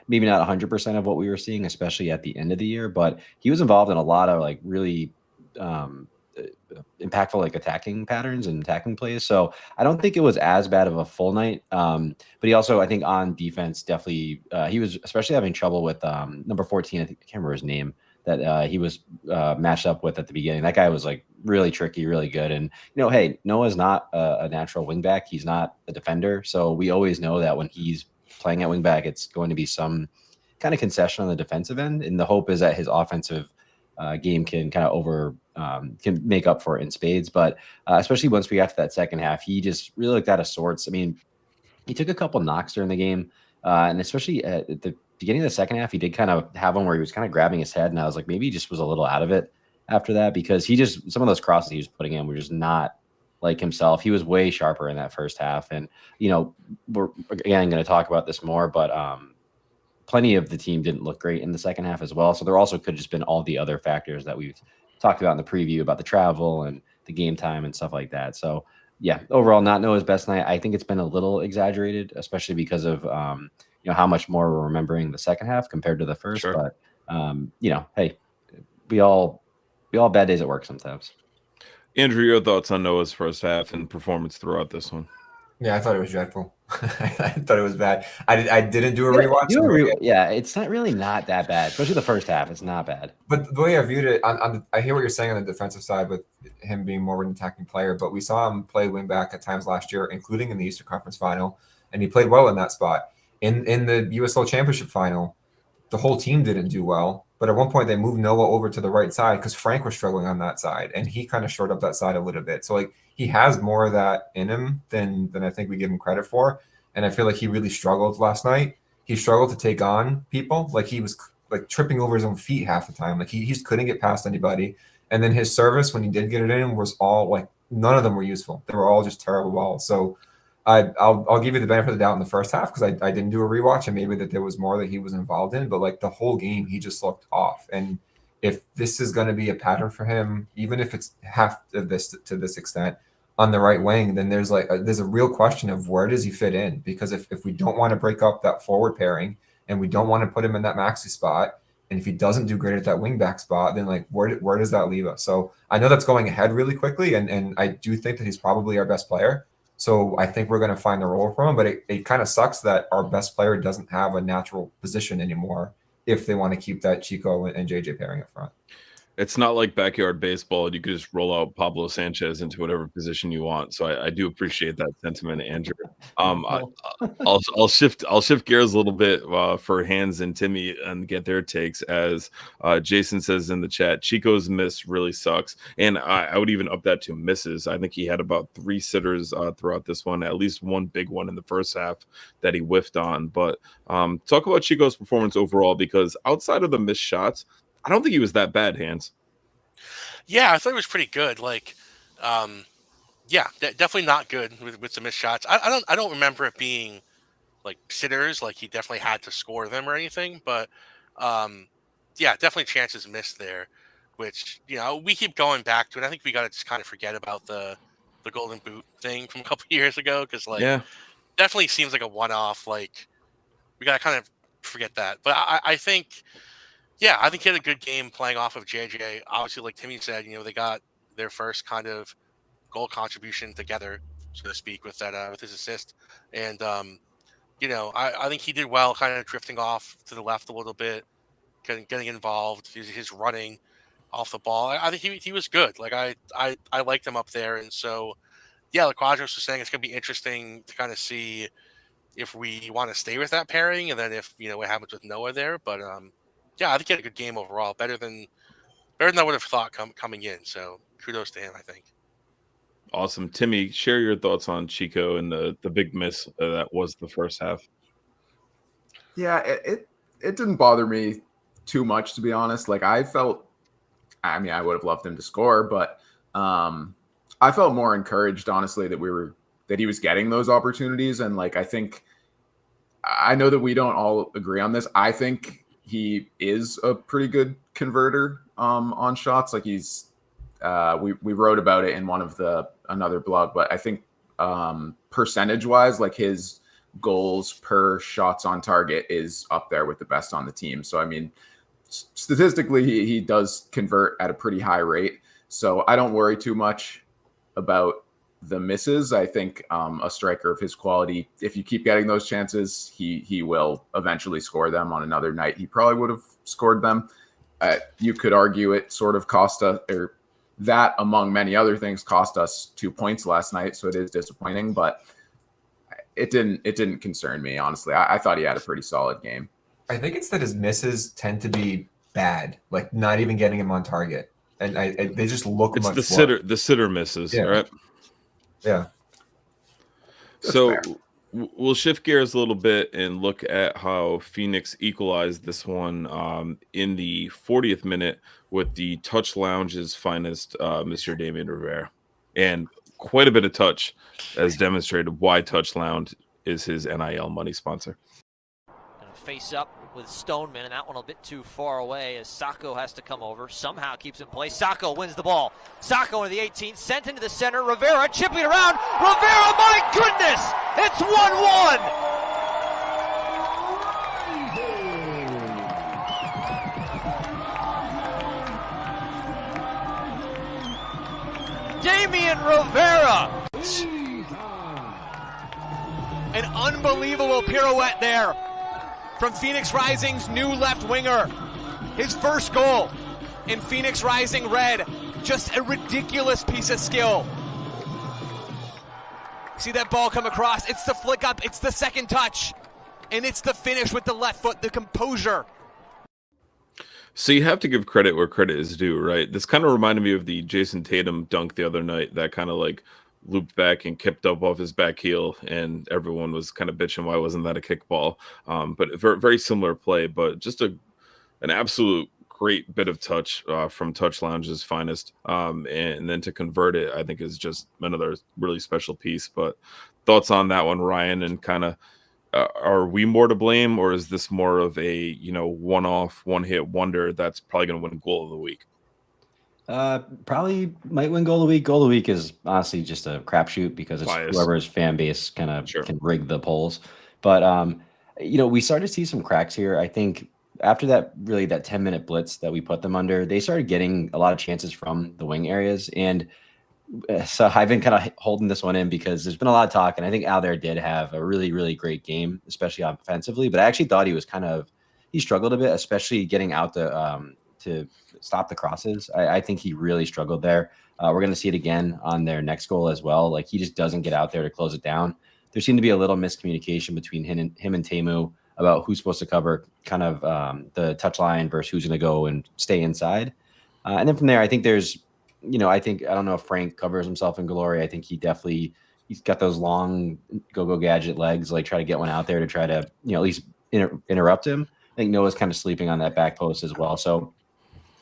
Maybe not 100% of what we were seeing, especially at the end of the year, but he was involved in a lot of like really impactful like attacking patterns and attacking plays. So I don't think it was as bad of a full night. But he also, I think, on defense, definitely he was especially having trouble with number 14. I can't remember his name. That he was matched up with at the beginning. That guy was like really tricky, really good. And, hey, Noah's not a natural wingback. He's not a defender. So we always know that when he's playing at wingback, it's going to be some kind of concession on the defensive end. And the hope is that his offensive game can kind of can make up for it in spades. But especially once we got to that second half, he just really looked out of sorts. I mean, he took a couple knocks during the game, and especially at the beginning of the second half, he did kind of have one where he was kind of grabbing his head, and I was like, maybe he just was a little out of it after that, because some of those crosses he was putting in were just not like himself. He was way sharper in that first half. And, we're again going to talk about this more, but plenty of the team didn't look great in the second half as well. So there also could have just been all the other factors that we've talked about in the preview about the travel and the game time and stuff like that. So yeah, overall not Noah's best night. I think it's been a little exaggerated, especially because of, how much more we're remembering the second half compared to the first. Sure. But, hey, we all bad days at work sometimes. Andrew, your thoughts on Noah's first half and performance throughout this one? Yeah, I thought it was dreadful. I thought it was bad. I didn't do a rewatch. Yeah, it's not really not that bad, especially the first half. It's not bad. But the way I viewed it, I hear what you're saying on the defensive side with him being more of an attacking player. But we saw him play wingback at times last year, including in the Eastern Conference Final, and he played well in that spot. In the USL Championship Final, the whole team didn't do well. But at one point, they moved Noah over to the right side because Frank was struggling on that side, and he kind of shored up that side a little bit. So like he has more of that in him than I think we give him credit for. And I feel like he really struggled last night. He struggled to take on people. Like he was like tripping over his own feet half the time. Like he just couldn't get past anybody. And then his service, when he did get it in, was all like none of them were useful. They were all just terrible balls. So I'll give you the benefit of the doubt in the first half because I didn't do a rewatch and maybe that there was more that he was involved in, but like the whole game he just looked off. And if this is going to be a pattern for him, even if it's half of this to this extent on the right wing, then there's a real question of where does he fit in? Because if we don't want to break up that forward pairing and we don't want to put him in that maxi spot, and if he doesn't do great at that wing back spot, then like where does that leave us? So I know that's going ahead really quickly, and I do think that he's probably our best player. So I think we're going to find a role for him, but it kind of sucks that our best player doesn't have a natural position anymore if they want to keep that Chico and JJ pairing up front. It's not like backyard baseball, and you could just roll out Pablo Sanchez into whatever position you want. So I do appreciate that sentiment, Andrew. I'll shift gears a little bit for Hans and Timmy and get their takes. As Jason says in the chat, Chico's miss really sucks, and I would even up that to misses. I think he had about 3 sitters throughout this one, at least one big one in the first half that he whiffed on. But talk about Chico's performance overall, because outside of the missed shots, I don't think he was that bad, Hans. Yeah, I thought it was pretty good. Like, definitely not good with some missed shots. I don't remember it being like sitters, like he definitely had to score them or anything. But definitely chances missed there, which we keep going back to it. I think we got to just kind of forget about the Golden Boot thing from a couple years ago because definitely seems like a one-off. Like we got to kind of forget that. But I think. Yeah, I think he had a good game playing off of JJ. Obviously, like Timmy said, they got their first kind of goal contribution together, so to speak, with that with his assist. And I think he did well, kind of drifting off to the left a little bit, getting involved. His running off the ball. I think he was good. Like I liked him up there, and so like Quadros was saying, it's gonna be interesting to kind of see if we want to stay with that pairing, and then if what happens with Noah there, but I think he had a good game overall, better than I would have thought coming in. So kudos to him, I think. Awesome. Timmy, share your thoughts on Chico and the big miss that was the first half. Yeah, it didn't bother me too much, to be honest. Like I would have loved him to score, but I felt more encouraged, honestly, that he was getting those opportunities. And like I know that we don't all agree on this. I think he is a pretty good converter on shots. Like he's we wrote about it in another blog, but I think percentage wise, like his goals per shots on target is up there with the best on the team. So I mean, statistically he does convert at a pretty high rate. So I don't worry too much about the misses. I think a striker of his quality, if you keep getting those chances, he will eventually score them. On another night, he probably would have scored them. You could argue it sort of cost us, or that among many other things cost us 2 points last night. So it is disappointing, but it didn't concern me, honestly. I thought he had a pretty solid game. I think it's that his misses tend to be bad, like not even getting him on target, and they just look. It's much the sitter misses, right? Yeah. So we'll shift gears a little bit and look at how Phoenix equalized this one in the 40th minute with the Touch Lounge's finest, Mr. Damian Rivera. And quite a bit of touch, as demonstrated why Touch Lounge is his NIL money sponsor. Gonna face up with Stoneman, and that one a bit too far away as Sacco has to come over. Somehow keeps in play. Sacco wins the ball. Sacco into the 18, sent into the center. Rivera chipping it around. Rivera, my goodness! It's 1-1! Damian Rivera! An unbelievable pirouette there from Phoenix Rising's new left winger. His first goal in Phoenix Rising Red. Just a ridiculous piece of skill. See that ball come across? It's the flick up, it's the second touch, and it's the finish with the left foot, the composure. So you have to give credit where credit is due, right? This kind of reminded me of the Jason Tatum dunk the other night that kind of like looped back and kept up off his back heel, and everyone was kind of bitching why wasn't that a kickball. But a very similar play, but just an absolute great bit of touch from Touch Lounge's finest. And then to convert it, I think is just another really special piece. But thoughts on that one, Ryan, and kind of are we more to blame, or is this more of a one-off, one-hit wonder that's probably going to win goal of the week? Probably might win goal of the week. Goal of the week is honestly just a crapshoot because it's Bias. whoever's fan base kind of Sure. can rig the polls. But we started to see some cracks here. I think after that 10-minute blitz that we put them under, they started getting a lot of chances from the wing areas. And so I've been kind of holding this one in because there's been a lot of talk, and I think Alder did have a really, really great game, especially offensively. But I actually thought he struggled a bit, especially getting out to stop the crosses. I think he really struggled there. We're going to see it again on their next goal as well. Like, he just doesn't get out there to close it down. There seemed to be a little miscommunication between him and Temu about who's supposed to cover kind of the touch line versus who's going to go and stay inside. And then from there, I think there's, I don't know if Frank covers himself in glory. I think he's got those long go gadget legs, like try to get one out there to try to, at least interrupt him. I think Noah's kind of sleeping on that back post as well. So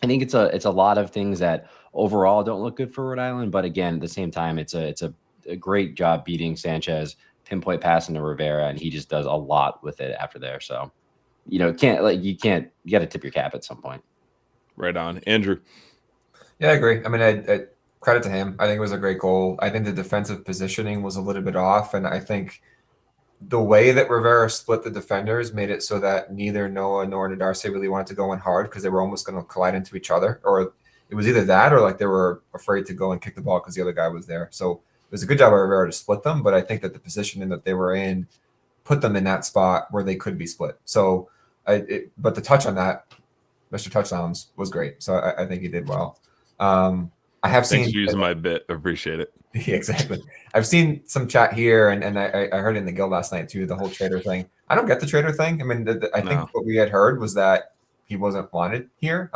I think it's a lot of things that overall don't look good for Rhode Island. But again, at the same time, it's a great job beating Sanchez, pinpoint pass into Rivera, and he just does a lot with it after there. So, you got to tip your cap at some point. Right on. Andrew. Yeah, I agree. I mean, I credit to him. I think it was a great goal. I think the defensive positioning was a little bit off, and I think the way that Rivera split the defenders made it so that neither Noah nor Nadarce really wanted to go in hard because they were almost going to collide into each other, or it was either that or like they were afraid to go and kick the ball because the other guy was there. So it was a good job by Rivera to split them, but I think that the positioning that they were in put them in that spot where they could be split. So, but the touch on that, Mr. Touchdowns, was great. So I think he did well. I have Thanks seen for using my bit. I appreciate it. Yeah, exactly. I've seen some chat here, and I heard it in the guild last night too. The whole trader thing. I don't get the trader thing. I mean, I think what we had heard was that he wasn't wanted here.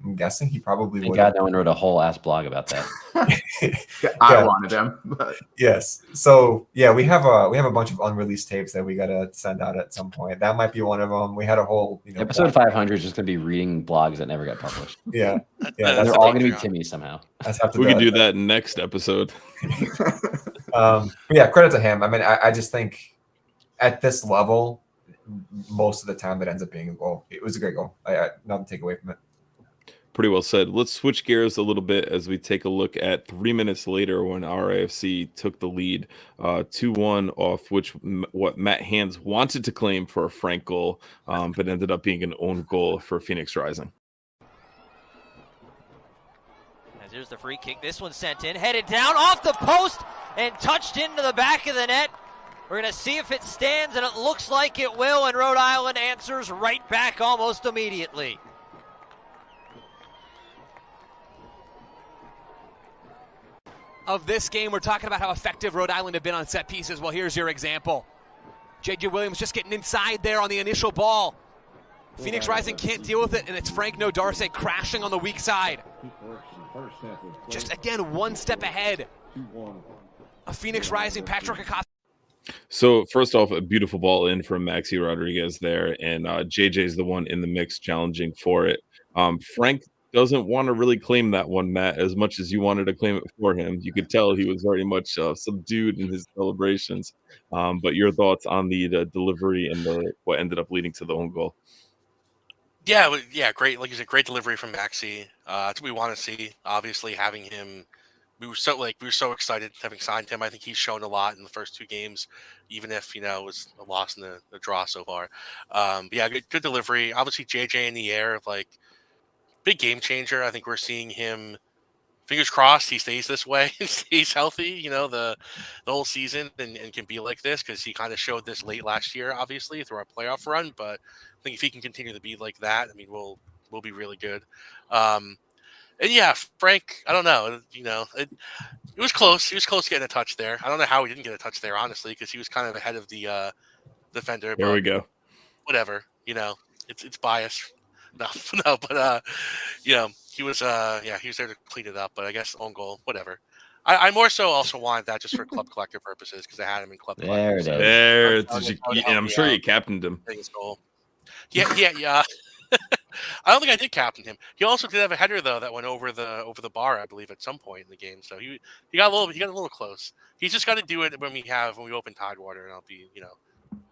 I'm guessing he probably would. God, no one wrote a whole ass blog about that. I wanted him. But. Yes. So yeah, we have a bunch of unreleased tapes that we gotta send out at some point. That might be one of them. We had a whole episode 500 is just gonna be reading blogs that never got published. Yeah. Yeah, they're all gonna be Timmy somehow. We can do that next episode. But yeah, credit to him. I mean, I just think at this level, most of the time it ends up being a goal. It was a great goal. Nothing to take away from it. Pretty well said. Let's switch gears a little bit as we take a look at 3 minutes later when RIFC took the lead 2-1 off what Matt Hands wanted to claim for a Frank goal, but ended up being an own goal for Phoenix Rising. As here's the free kick. This one's sent in, headed down off the post and touched into the back of the net. We're going to see if it stands, and it looks like it will, and Rhode Island answers right back almost immediately. Of this game, we're talking about how effective Rhode Island have been on set pieces. Well, here's your example. J.J. Williams just getting inside there on the initial ball. Phoenix Rising can't deal with it, and it's Frank Nodarce crashing on the weak side. Just, again, one step ahead of Phoenix Rising. Patrick Acosta. So, first off, a beautiful ball in from Maxi Rodriguez there, and JJ's the one in the mix challenging for it. Frank doesn't want to really claim that one, Matt, as much as you wanted to claim it for him. You could tell he was very much subdued in his celebrations. But your thoughts on the delivery and what ended up leading to the own goal? Yeah, great. Like you said, great delivery from Maxi. That's what we want to see. Obviously, having him, we were so excited having signed him. I think he's shown a lot in the first 2 games, even if it was a loss in the draw so far. Yeah, good delivery. Obviously, JJ in the air, like. Big game changer. I think we're seeing him fingers crossed he stays this way and stays healthy, you know, the whole season and can be like this, because he kind of showed this late last year, obviously, through our playoff run. But I think if he can continue to be like that, I mean, we'll be really good. And yeah, Frank, I don't know, you know, it was close. He was close to getting a touch there. I don't know how he didn't get a touch there, honestly, because he was kind of ahead of the defender. There but we go. Whatever, you know, it's bias. No, no, but you know, he was he was there to clean it up. But I guess own goal, whatever. I more so also wanted that just for club collector purposes, because I had him in club There collector. it is. There, That would and help I'm me sure out. you captained him. Biggest goal. Yeah. I don't think I did captain him. He also did have a header though that went over the bar, I believe, at some point in the game. So he got a little close. He's just got to do it when we open Tidewater, and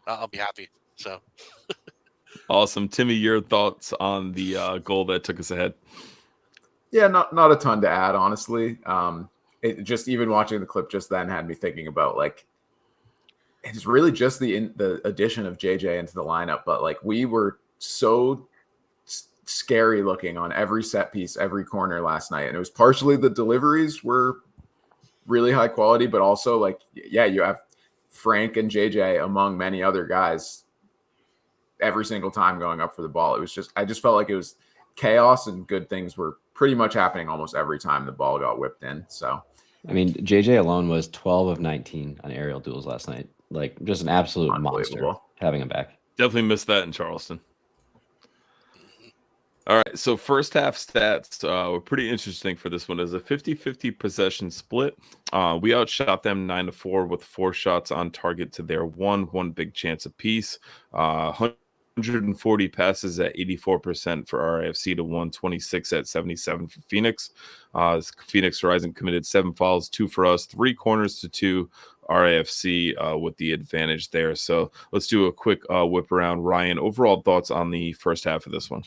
I'll be happy. So Awesome, Timmy. Your thoughts on the goal that took us ahead? Yeah, not a ton to add, honestly. It just, even watching the clip just then had me thinking about, like, it's really just the addition of JJ into the lineup, but like we were so scary looking on every set piece, every corner last night, and it was partially the deliveries were really high quality, but also, like, yeah, you have Frank and JJ among many other guys every single time going up for the ball. It was just, I just felt like it was chaos, and good things were pretty much happening almost every time the ball got whipped in. So, I mean, JJ alone was 12 of 19 on aerial duels last night. Like, just an absolute monster having him back. Definitely missed that in Charleston. All right, so first half stats were pretty interesting for this one. As a 50-50 possession split, we outshot them 9-4 with 4 shots on target to their one big chance apiece. 140 passes at 84% for RIFC to 126 at 77 for Phoenix. Phoenix Horizon committed 7 fouls, 2 for us, 3 corners to 2 RIFC with the advantage there. So let's do a quick whip around. Ryan, overall thoughts on the first half of this one?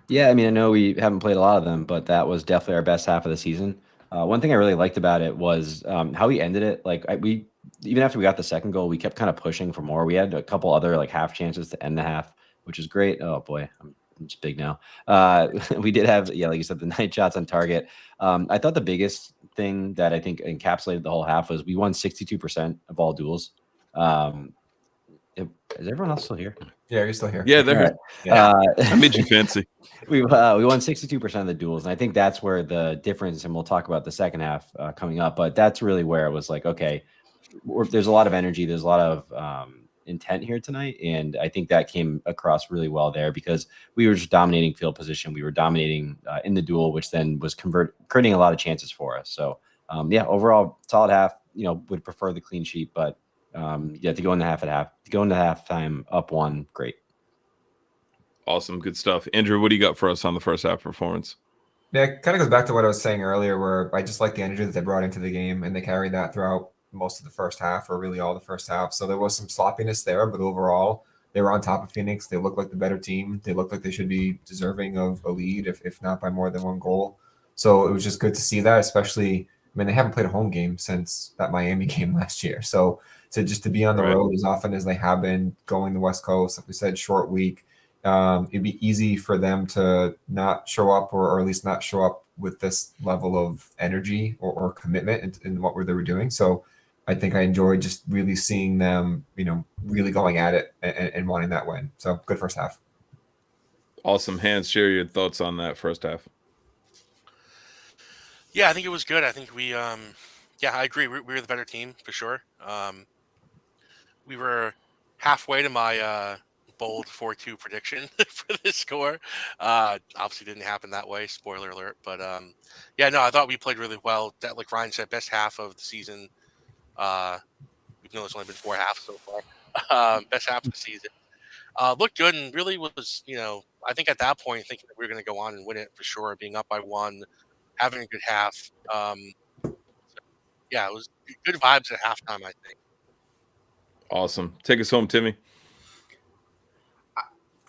Yeah, I mean, I know we haven't played a lot of them, but that was definitely our best half of the season. One thing I really liked about it was how we ended it. Like, we even after we got the second goal, we kept kind of pushing for more. We had a couple other like half chances to end the half, which is great. Oh boy, I'm just big now. We did have, yeah, like you said, the 9 shots on target. I thought the biggest thing that I think encapsulated the whole half was we won 62% of all duels. Is everyone else still here? Yeah, you're still here. Yeah, they're here. Yeah. I made you fancy. We won 62% of the duels, and I think that's where the difference, and we'll talk about the second half coming up, but that's really where it was like, okay, there's a lot of energy, there's a lot of intent here tonight, and I think that came across really well there because we were just dominating field position, we were dominating in the duel, which then was creating a lot of chances for us. So yeah, overall solid half. You know, would prefer the clean sheet, but yeah, to go into halftime up 1, great. Awesome, good stuff. Andrew, what do you got for us on the first half performance? Yeah, it kind of goes back to what I was saying earlier, where I just like the energy that they brought into the game, and they carried that throughout most of the first half, or really all the first half. So there was some sloppiness there, but overall, they were on top of Phoenix. They looked like the better team. They looked like they should be deserving of a lead, if not by more than 1 goal. So it was just good to see that, especially, I mean, they haven't played a home game since that Miami game last year. So to be on the road as often as they have been, going the West Coast, like we said, short week, it'd be easy for them to not show up, or at least not show up with this level of energy or commitment in what they were doing. So I think I enjoyed just really seeing them, you know, really going at it and wanting that win. So good first half. Awesome. Hans, share your thoughts on that first half. Yeah, I think it was good. I think we, I agree. We were the better team for sure. We were halfway to my bold 4-2 prediction for this score. Obviously didn't happen that way. Spoiler alert. But yeah, no, I thought we played really well. That, like Ryan said, best half of the season. Even though it's only been 4 halves so far. Best half of the season. Looked good and really was, you know, I think at that point thinking that we were going to go on and win it for sure, being up by 1, having a good half. Yeah, it was good vibes at halftime, I think. Awesome. Take us home, Timmy.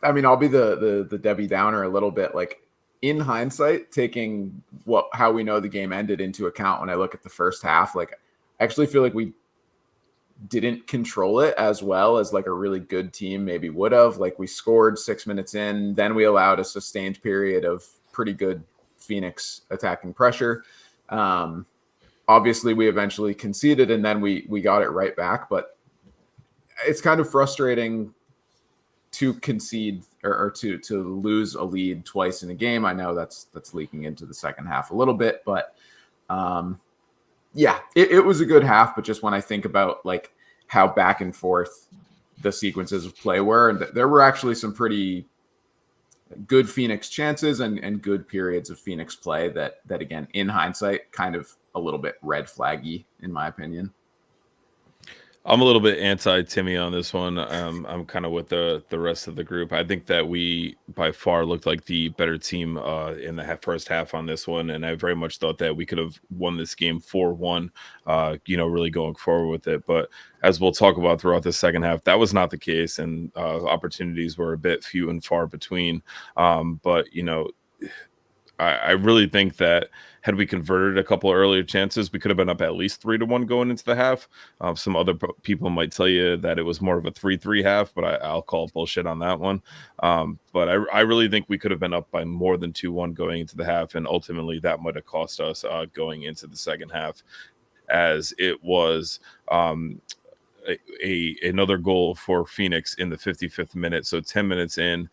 I mean, I'll be the Debbie Downer a little bit. Like, in hindsight, taking how we know the game ended into account, when I look at the first half, like, I actually feel like we didn't control it as well as like a really good team maybe would have. Like, we scored 6 minutes in, then we allowed a sustained period of pretty good Phoenix attacking pressure. Obviously, we eventually conceded, and then we got it right back. But it's kind of frustrating to concede or to lose a lead twice in a game. I know that's leaking into the second half a little bit, but yeah, it was a good half. But just when I think about like how back and forth the sequences of play were, and there were actually some pretty good Phoenix chances and good periods of Phoenix play that again, in hindsight, kind of a little bit red flaggy in my opinion. I'm a little bit anti-Timmy on this one. I'm kind of with the rest of the group. I think that we by far looked like the better team in the first half on this one, and I very much thought that we could have won this game 4-1. Really going forward with it. But as we'll talk about throughout the second half, that was not the case, and opportunities were a bit few and far between. I really think that had we converted a couple of earlier chances, we could have been up at least 3-1 going into the half. Some other people might tell you that it was more of a 3-3 half, but I'll call bullshit on that one. But I really think we could have been up by more than 2-1 going into the half, and ultimately that might have cost us going into the second half, as it was another goal for Phoenix in the 55th minute. So 10 minutes in,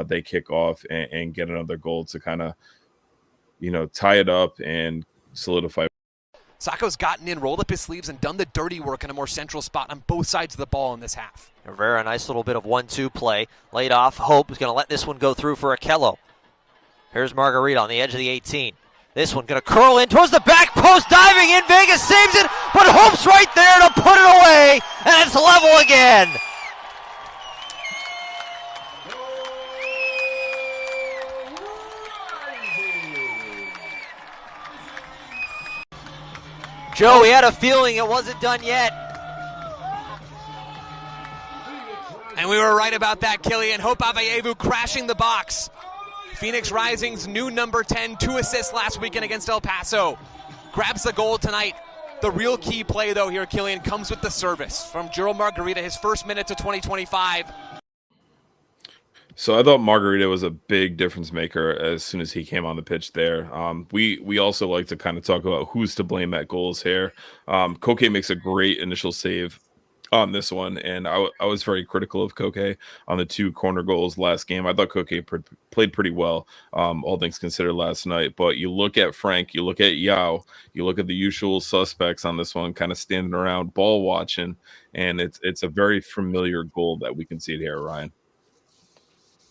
they kick off and get another goal to kind of tie it up and solidify. Sacco's gotten in, rolled up his sleeves, and done the dirty work in a more central spot on both sides of the ball in this half. Rivera, a nice little bit of 1-2 play. Laid off. Hope is going to let this one go through for Akello. Here's Margarita on the edge of the 18. This one going to curl in towards the back post, diving in. Vegas saves it, but Hope's right there to put it away, and it's level again. Joe, we had a feeling it wasn't done yet. And we were right about that, Killian. Hope Avayevu crashing the box. Phoenix Rising's new number 10, 2 assists last weekend against El Paso. Grabs the goal tonight. The real key play, though, here, Killian, comes with the service from Gerald Margarita, his first minute to 2025. So I thought Margarita was a big difference maker as soon as he came on the pitch there. We also like to kind of talk about who's to blame at goals here. Koke makes a great initial save on this one, and I was very critical of Koke on the 2 corner goals last game. I thought Koke played pretty well, all things considered, last night. But you look at Frank, you look at Yao, you look at the usual suspects on this one, kind of standing around ball watching, and it's a very familiar goal that we can see here, Ryan.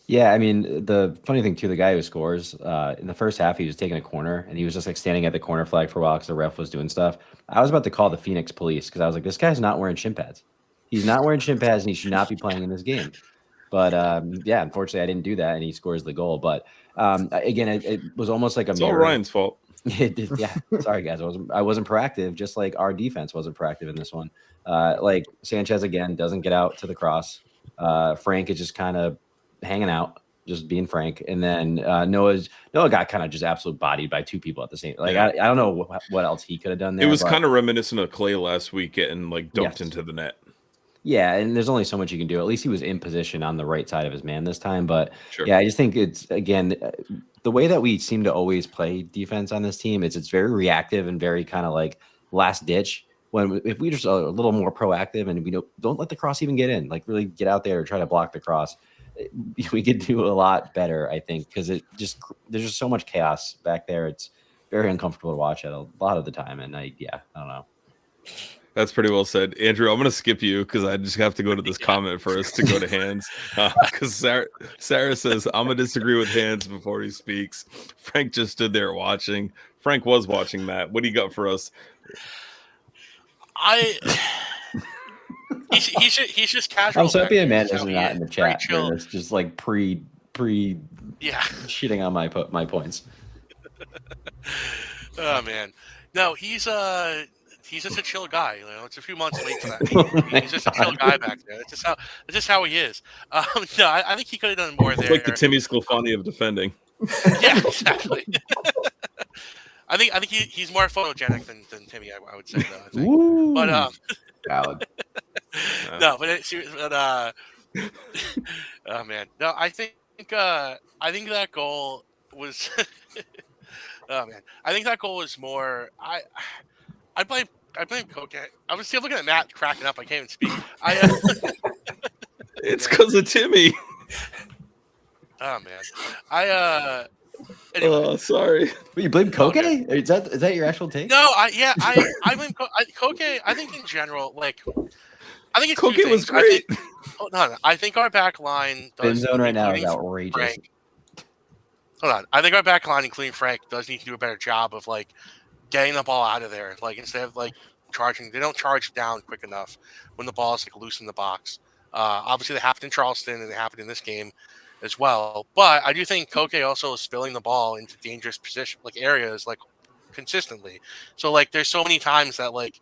Yeah, I mean, the funny thing too, the guy who scores in the first half, he was taking a corner and he was just like standing at the corner flag for a while because the ref was doing stuff. I was about to call the Phoenix police because I was like, this guy's not wearing shin pads. He's not wearing shin pads and he should not be playing in this game. But yeah, unfortunately, I didn't do that and he scores the goal. But again, it was almost like a mirror. It's all Ryan's fault. Yeah, sorry guys, I wasn't proactive. Just like our defense wasn't proactive in this one. Like Sanchez again doesn't get out to the cross. Frank is just kind of hanging out, just being Frank, and then Noah got kind of just absolute bodied by 2 people at the same. Like I don't know what else he could have done there. It was kind of reminiscent of Clay last week getting like dumped into the net. Yeah, and there's only so much you can do. At least he was in position on the right side of his man this time. But sure. Yeah, I just think it's again the way that we seem to always play defense on this team. It's very reactive and very kind of like last ditch. When if we just are a little more proactive and we don't let the cross even get in, like really get out there and try to block the cross, we could do a lot better, I think, because there's just so much chaos back there. It's very uncomfortable to watch at a lot of the time, and I don't know. That's pretty well said, Andrew. I'm going to skip you because I just have to go to this comment first to go to Hands. Because Sarah says, I'm going to disagree with Hands before he speaks. Frank just stood there watching. Frank was watching that. What do you got for us? He's just casual. I'm so happy Amanda's not in the chat. It's just like pre shitting on my points. Oh man, no, he's just a chill guy. It's a few months late for that. He's just a chill guy back there. It's just how he is. No, I think he could have done more there. Like the Timmy Sclafani of defending. Yeah, exactly. I think he's more photogenic than Timmy. I would say though. I think. Ooh, but valid. No, oh man, no, I think that goal was Oh man, I think that goal is more. I blame Koke. I was still looking at Matt cracking up. I can't even speak. It's because of Timmy. Oh man, Anyway. Oh, sorry. Wait, you blame Koke? Okay. Is that your actual take? No, I blame Koke. I think in general, like, I think it's two Koke things. was great. I think our back line Spin does, zone right now is including outrageous. Frank. Hold on. I think our back line, including Frank, does need to do a better job of like getting the ball out of there. Like instead of like charging, they don't charge down quick enough when the ball is like loose in the box. Obviously, they happened in Charleston and they happened in this game as well. But I do think Koke also is spilling the ball into dangerous position, like areas, like consistently. So like, there's so many times that like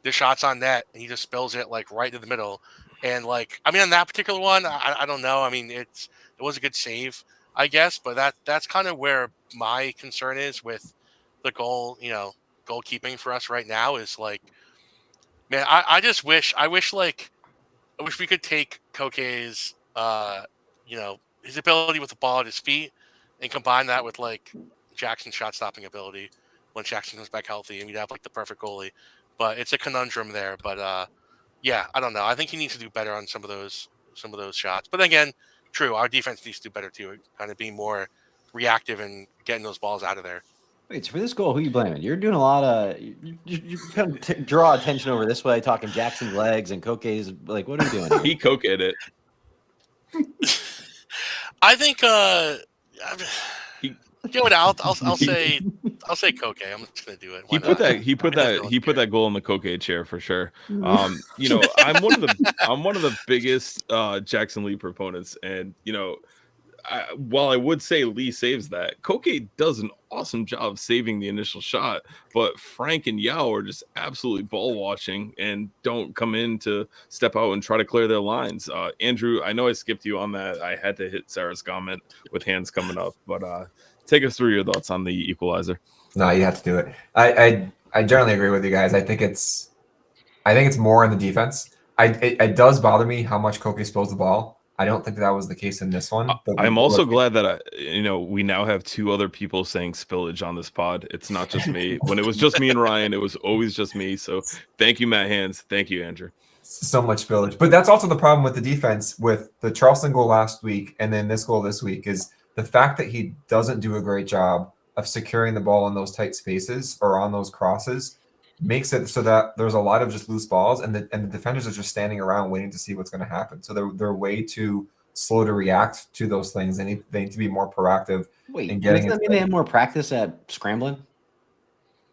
the shot's on net and he just spills it like right to the middle. And like, I mean, on that particular one, I don't know. I mean, it was a good save, I guess, but that's kind of where my concern is with the goalkeeping for us right now is like, man, I wish we could take Koke's, his ability with the ball at his feet and combine that with like Jackson's shot stopping ability when Jackson comes back healthy, and we'd have like the perfect goalie. But it's a conundrum there. But yeah, I don't know. I think he needs to do better on some of those shots. But again, true, our defense needs to do better too, kind of being more reactive and getting those balls out of there. Wait, so for this goal, who are you blaming? You're doing a lot of you kind of draw attention over this way, talking Jackson's legs and Koke's. Like, what are you doing here? He Koke'd it. I think I'll say Koke. I'm just gonna do it. He put that goal in the Koke chair for sure. I'm one of the biggest Jackson Lee proponents, and while I would say Lee saves that, Koke does an awesome job saving the initial shot, but Frank and Yao are just absolutely ball watching and don't come in to step out and try to clear their lines. Andrew, I know I skipped you on that. I had to hit Sarah's comment with hands coming up, but take us through your thoughts on the equalizer. No, you have to do it. I generally agree with you guys. I think it's more in the defense. It does bother me how much Koke spills the ball. I don't think that was the case in this one. But I'm also glad that we now have two other people saying spillage on this pod. It's not just me. When it was just me and Ryan, it was always just me. So thank you, Matt Hands. Thank you, Andrew. So much spillage. But that's also the problem with the defense with the Charleston goal last week and then this goal this week is the fact that he doesn't do a great job of securing the ball in those tight spaces or on those crosses makes it so that there's a lot of just loose balls and the defenders are just standing around waiting to see what's going to happen. So they're way too slow to react to those things. They need to be more proactive. Wait, in getting doesn't that mean they have more practice at scrambling?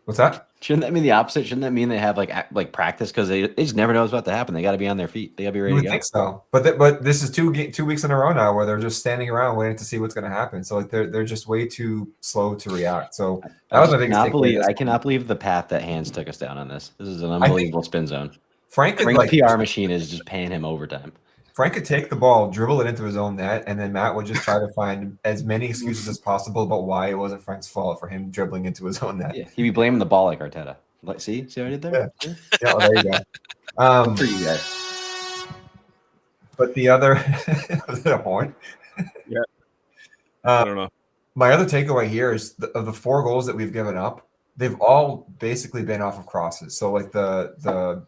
What's that? Shouldn't that mean the opposite? Shouldn't that mean they have like practice because they just never know what's about to happen? They got to be on their feet. They got to be ready You to would go. think so, but this is two weeks in a row now where they're just standing around waiting to see what's going to happen. So like they're just way too slow to react. So that was my biggest takeaway. I cannot believe the path that Hands took us down on this. This is an unbelievable spin zone. Frank's PR machine is just paying him overtime. Frank could take the ball, dribble it into his own net, and then Matt would just try to find as many excuses as possible about why it wasn't Frank's fault for him dribbling into his own net. Yeah, he'd be blaming the ball like Arteta. Like, see what I did there? Yeah, well, there you go. For you guys. But the other was it a horn? Yeah. I don't know. My other takeaway here is of the 4 goals that we've given up, they've all basically been off of crosses. So like the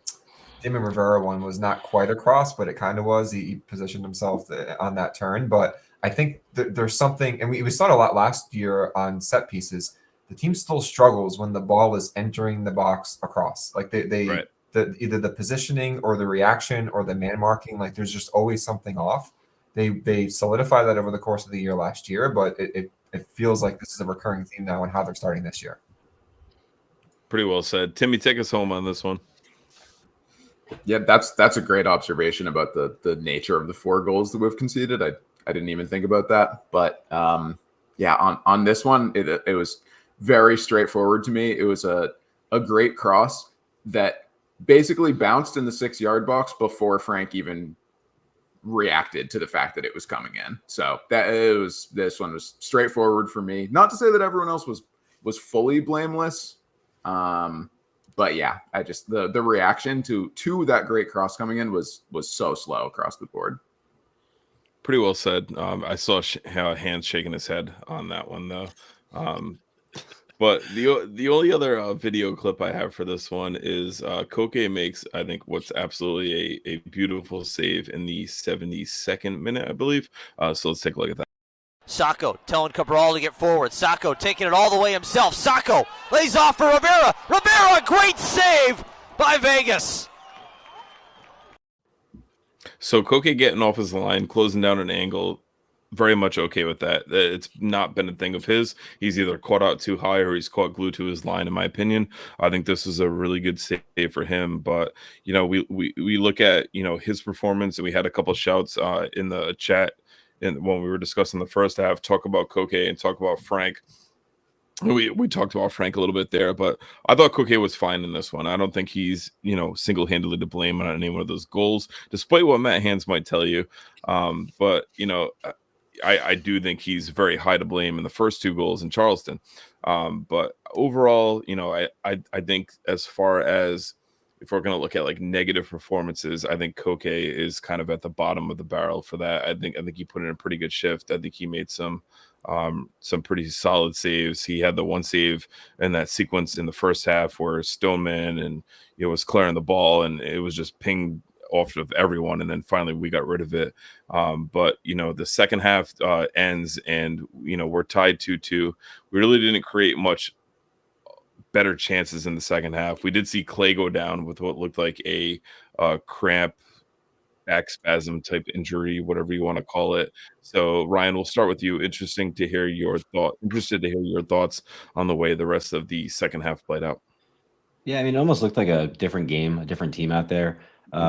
Damon Rivera one was not quite a cross, but it kind of was. He positioned himself on that turn. But I think there's something, and we saw it a lot last year on set pieces. The team still struggles when the ball is entering the box across. Like either the positioning or the reaction or the man marking, like there's just always something off. They solidified that over the course of the year last year, but it feels like this is a recurring theme now in how they're starting this year. Pretty well said. Timmy, take us home on this one. Yeah, that's a great observation about the nature of the 4 goals that we've conceded. I didn't even think about that. But yeah, on this one, it was very straightforward to me. It was a great cross that basically bounced in the 6-yard box before Frank even reacted to the fact that it was coming in. So this one was straightforward for me. Not to say that everyone else was fully blameless. But yeah, I just the reaction to that great cross coming in was so slow across the board. Pretty well said. I saw how Hands shaking his head on that one though. But the only other video clip I have for this one is Koke makes, I think, what's absolutely a beautiful save in the 72nd minute, I believe. So let's take a look at that. Sacco telling Cabral to get forward. Sacco taking it all the way himself. Sacco lays off for Rivera. Rivera, great save by Vegas. So Koke getting off his line, closing down an angle, very much okay with that. It's not been a thing of his. He's either caught out too high or he's caught glued to his line, in my opinion. I think this is a really good save for him. But, we look at, his performance, and we had a couple shouts in the chat and when we were discussing the first half, talk about Koke and talk about Frank. We talked about Frank a little bit there, but I thought Koke was fine in this one. I don't think he's, single-handedly to blame on any one of those goals, despite what Matt Hands might tell you. But, I do think he's very high to blame in the first 2 goals in Charleston. But overall, I think as far as if we're going to look at like negative performances, I think Koke is kind of at the bottom of the barrel for that. I think he put in a pretty good shift. I think he made some pretty solid saves. He had the one save in that sequence in the first half where Stoneman and was clearing the ball and it was just pinged off of everyone, and then finally we got rid of it. But the second half ends and we're tied 2-2. We really didn't create much better chances in the second half. We did see Clay go down with what looked like a cramp, back spasm type injury, whatever you want to call it. So Ryan, we'll start with you. Interested to hear your thoughts on the way the rest of the second half played out. Yeah, I mean, it almost looked like a different game, a different team out there.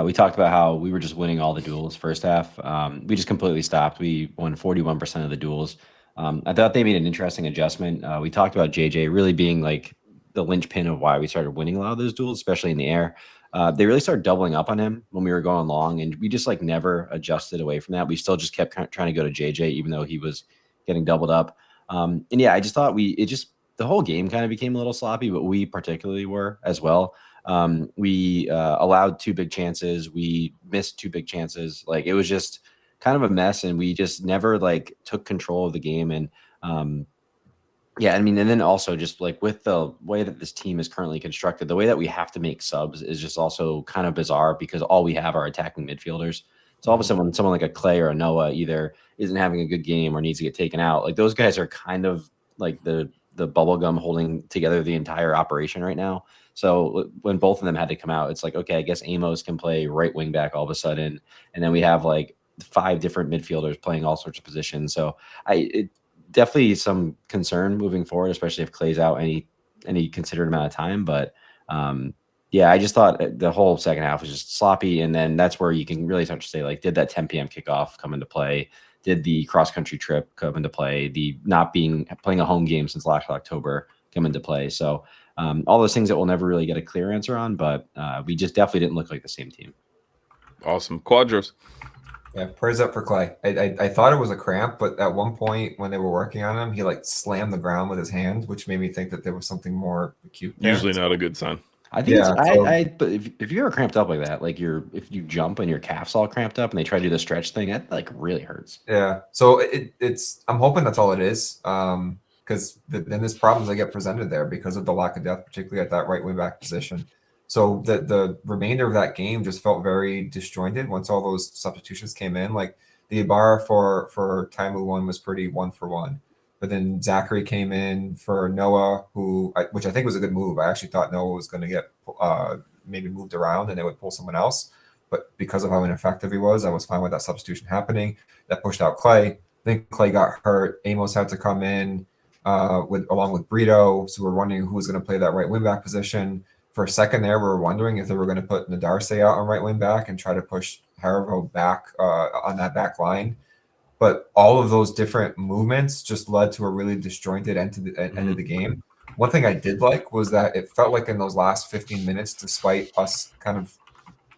We talked about how we were just winning all the duels first half. We just completely stopped. We won 41% of the duels. I thought they made an interesting adjustment. We talked about JJ really being like the linchpin of why we started winning a lot of those duels, especially in the air. They really started doubling up on him when we were going long, and we just like never adjusted away from that. We still just kept trying to go to JJ, even though he was getting doubled up. And yeah, I just thought the whole game kind of became a little sloppy, but we particularly were as well. We allowed 2 big chances. We missed 2 big chances. Like it was just kind of a mess, and we just never like took control of the game. And yeah, I mean, and then also just like with the way that this team is currently constructed, the way that we have to make subs is just also kind of bizarre because all we have are attacking midfielders. So all of a sudden, when someone like a Clay or a Noah either isn't having a good game or needs to get taken out, like those guys are kind of like the bubble gum holding together the entire operation right now. So when both of them had to come out, it's like, okay, I guess Amos can play right wing back all of a sudden. And then we have like 5 different midfielders playing all sorts of positions. So it definitely some concern moving forward, especially if Clay's out any considered amount of time. But yeah, I just thought the whole second half was just sloppy. And then that's where you can really start to say, like, did that 10 p.m. kickoff come into play? Did the cross-country trip come into play? The not playing a home game since last October come into play? So all those things that we'll never really get a clear answer on, but we just definitely didn't look like the same team. Awesome. Quadros. Yeah, prayers up for Clay. I thought it was a cramp, but at one point when they were working on him, he like slammed the ground with his hand, which made me think that there was something more acute there. Usually not a good sign. I think but if you're ever cramped up like that, like if you jump and your calf's all cramped up and they try to do the stretch thing, that like really hurts. Yeah. So it's I'm hoping that's all it is. Because then there's problems that get presented there because of the lack of depth, particularly at that right wing back position. So the remainder of that game just felt very disjointed once all those substitutions came in. Like the Ibarra for Taimu one was pretty 1-for-1. But then Zachary came in for Noah, which I think was a good move. I actually thought Noah was going to get maybe moved around and they would pull someone else. But because of how ineffective he was, I was fine with that substitution happening. That pushed out Clay. Then Clay got hurt. Amos had to come in along with Brito. So we're wondering who was going to play that right wing back position. For a second there, we were wondering if they were going to put Nadarse out on right wing back and try to push Haribo back on that back line. But all of those different movements just led to a really disjointed end of the game. One thing I did like was that it felt like in those last 15 minutes, despite us kind of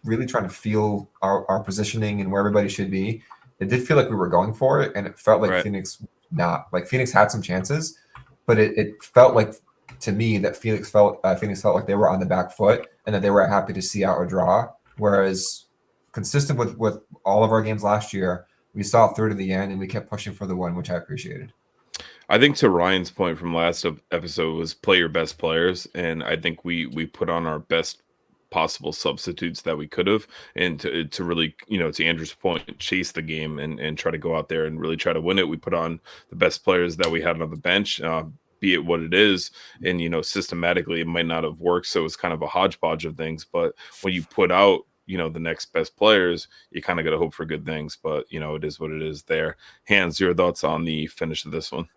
really trying to feel our positioning and where everybody should be, it did feel like we were going for it. And it felt like Phoenix had some chances, but it felt like to me that Phoenix felt like they were on the back foot and that they were happy to see out a draw. Whereas consistent with all of our games last year, we saw it through to the end and we kept pushing for the win, which I appreciated. I think to Ryan's point from last episode was play your best players, and I think we put on our best possible substitutes that we could have, and to really, to Andrew's point, chase the game and try to go out there and really try to win it. We put on the best players that we had on the bench, be it what it is, and systematically it might not have worked, so it's kind of a hodgepodge of things. But when you put out the next best players, you kind of got to hope for good things. But it is what it is there. Hans, your thoughts on the finish of this one?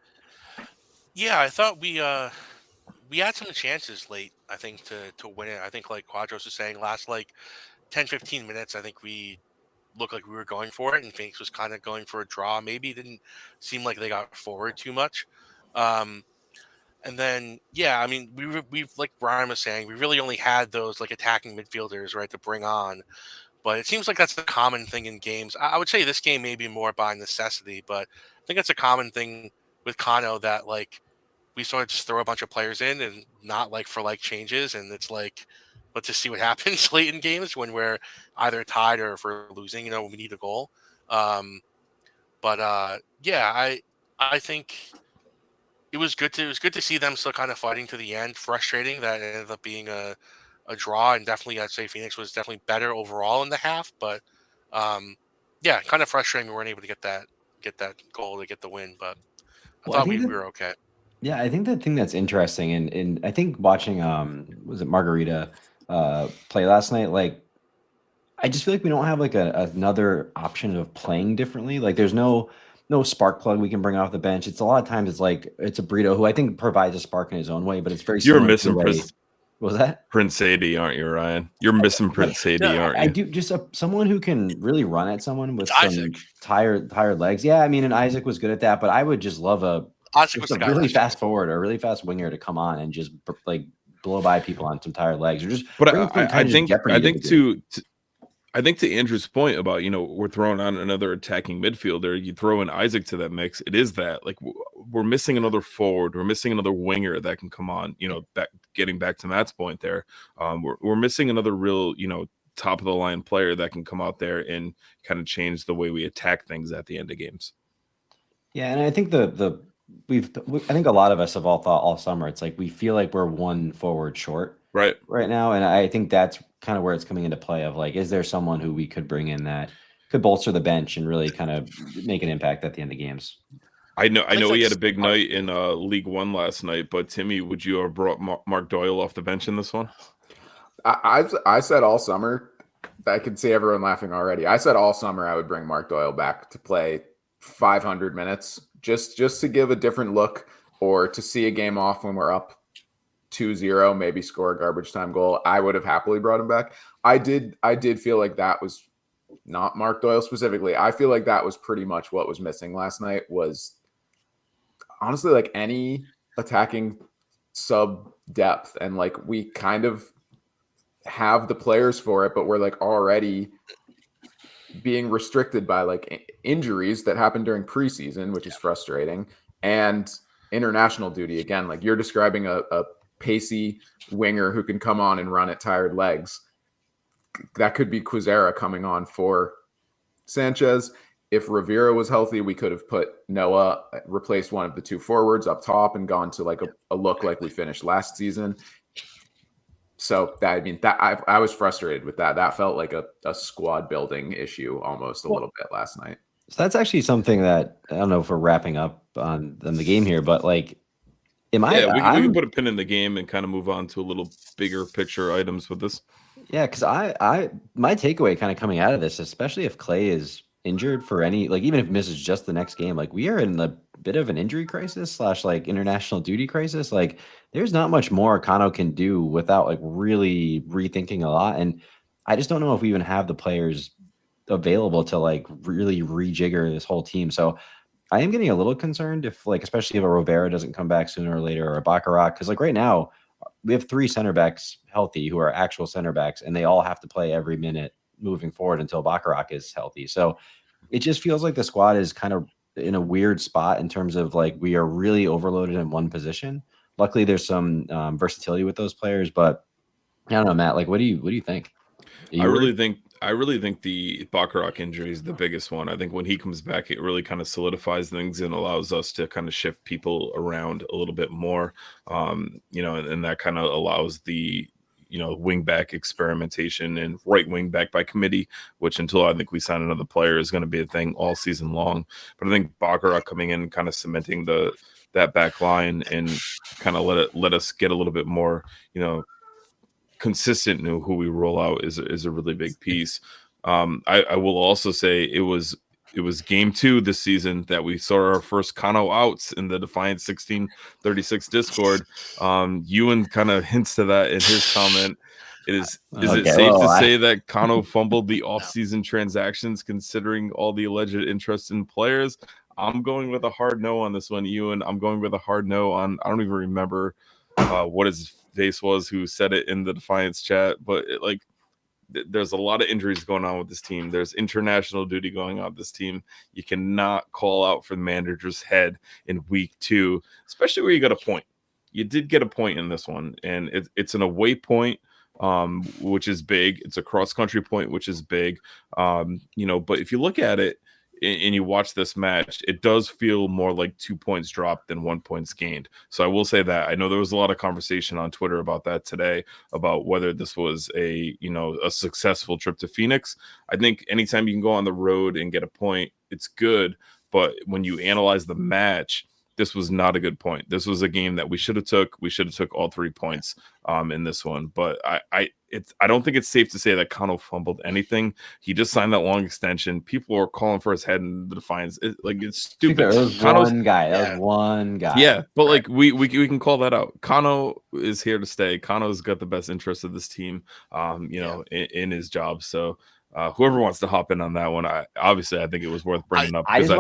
Yeah, I thought we had some chances late, I think, to win it. I think, like Quadros was saying, last 10-15 minutes, I think we looked like we were going for it, and Phoenix was kind of going for a draw. Maybe it didn't seem like they got forward too much. And then, yeah, I mean, we've like Brian was saying, we really only had those attacking midfielders, right, to bring on. But it seems like that's a common thing in games. I would say this game may be more by necessity, but I think it's a common thing with Kano that we sort of just throw a bunch of players in and not for changes, and it's let's just see what happens late in games when we're either tied or if we're losing. When we need a goal. Yeah, I think it was good to see them still kind of fighting to the end. Frustrating that it ended up being a draw, and definitely I'd say Phoenix was definitely better overall in the half. But yeah, kind of frustrating we weren't able to get that goal to get the win. But I thought we were okay. Yeah, I think the thing that's interesting, and I think watching was it Margarita play last night, I just feel like we don't have another option of playing differently. There's no spark plug we can bring off the bench. It's a lot of times it's a Brito who I think provides a spark in his own way, but it's very You're similar missing to what was that? Prince Sadie, aren't you, Ryan? You're missing Prince Sadie, aren't you? I do just someone who can really run at someone with It's some Isaac. tired legs. Yeah, I mean, and Isaac was good at that, but I would just love a really fast forward or a really fast winger to come on and just blow by people on some tired legs or just. But I think to Andrew's point about we're throwing on another attacking midfielder, you throw in Isaac to that mix. It is that we're missing another forward, we're missing another winger that can come on. Getting back to Matt's point there, we're missing another real top of the line player that can come out there and kind of change the way we attack things at the end of games. Yeah, and I think I think a lot of us have all thought all summer it's we feel like we're one forward short right now, and I think that's kind of where it's coming into play of is there someone who we could bring in that could bolster the bench and really kind of make an impact at the end of games. I know he had a big night in League One last night, but Timmy, would you have brought Mark Doyle off the bench in this one? I said all summer. I can see everyone laughing already. I said all summer I would bring Mark Doyle back to play 500 minutes just to give a different look or to see a game off when we're up 2-0, maybe score a garbage time goal. I would have happily brought him back. I did feel like that was not Mark Doyle specifically. I feel like that was pretty much what was missing last night was honestly any attacking sub depth, and we kind of have the players for it, but we're already being restricted by injuries that happened during preseason, which is frustrating, and international duty again. You're describing a pacey winger who can come on and run at tired legs. That could be Quizera coming on for Sanchez. If Rivera was healthy, we could have put Noah, replaced one of the two forwards up top and gone to a look like we finished last season. So I was frustrated with that. That felt like a squad building issue almost a little bit last night. So that's actually something that I don't know if we're wrapping up on the game here, but we can put a pin in the game and kind of move on to a little bigger picture items with this. Yeah, because my takeaway kind of coming out of this, especially if Clay is injured for any even if he misses just the next game, we are in a bit of an injury crisis / international duty crisis. There's not much more Kano can do without really rethinking a lot, and I just don't know if we even have the players available to really rejigger this whole team. So I am getting a little concerned if especially if a Rivera doesn't come back sooner or later, or a Baccarat, because right now we have 3 center backs healthy who are actual center backs, and they all have to play every minute moving forward until Baccarat is healthy. So it just feels like the squad is kind of in a weird spot in terms of we are really overloaded in one position. Luckily, there's some versatility with those players, but I don't know, Matt. What do you think? I really think I really think the Baccarat injury is the biggest one. I think when he comes back, it really kind of solidifies things and allows us to kind of shift people around a little bit more. And that kind of allows the wing back experimentation and right wing back by committee, which until I think we sign another player is going to be a thing all season long. But I think Baccarat coming in, kind of cementing that back line and kind of let us get a little bit more, consistent in who we roll out is a really big piece. I will also say it was game 2 this season that we saw our first Kano outs in the Defiant 1636 Discord. Ewan kind of hints to that in his comment. Is it safe to say that Kano fumbled the offseason transactions considering all the alleged interest in players? I'm going with a hard no on this one, Ewan. I'm going with a hard no on, I don't even remember what his face was who said it in the Defiance chat, but there's a lot of injuries going on with this team. There's international duty going on with this team. You cannot call out for the manager's head in week 2, especially where you got a point. You did get a point in this one, and it's an away point, which is big. It's a cross-country point, which is big. But if you look at it and you watch this match, it does feel more like 2 points dropped than 1 points gained. So I will say that. I know there was a lot of conversation on Twitter about that today, about whether this was a successful trip to Phoenix. I think anytime you can go on the road and get a point, it's good. But when you analyze the match, this was not a good point. This was a game that we should have took. We should have took all 3 points in this one. But I don't think it's safe to say that Kano fumbled anything. He just signed that long extension. People were calling for his head in the Defiance. It's stupid. There was one guy. That was one guy. Yeah, but we can call that out. Kano is here to stay. Kano's got the best interest of this team, in his job. So whoever wants to hop in on that one, I think it was worth bringing up because I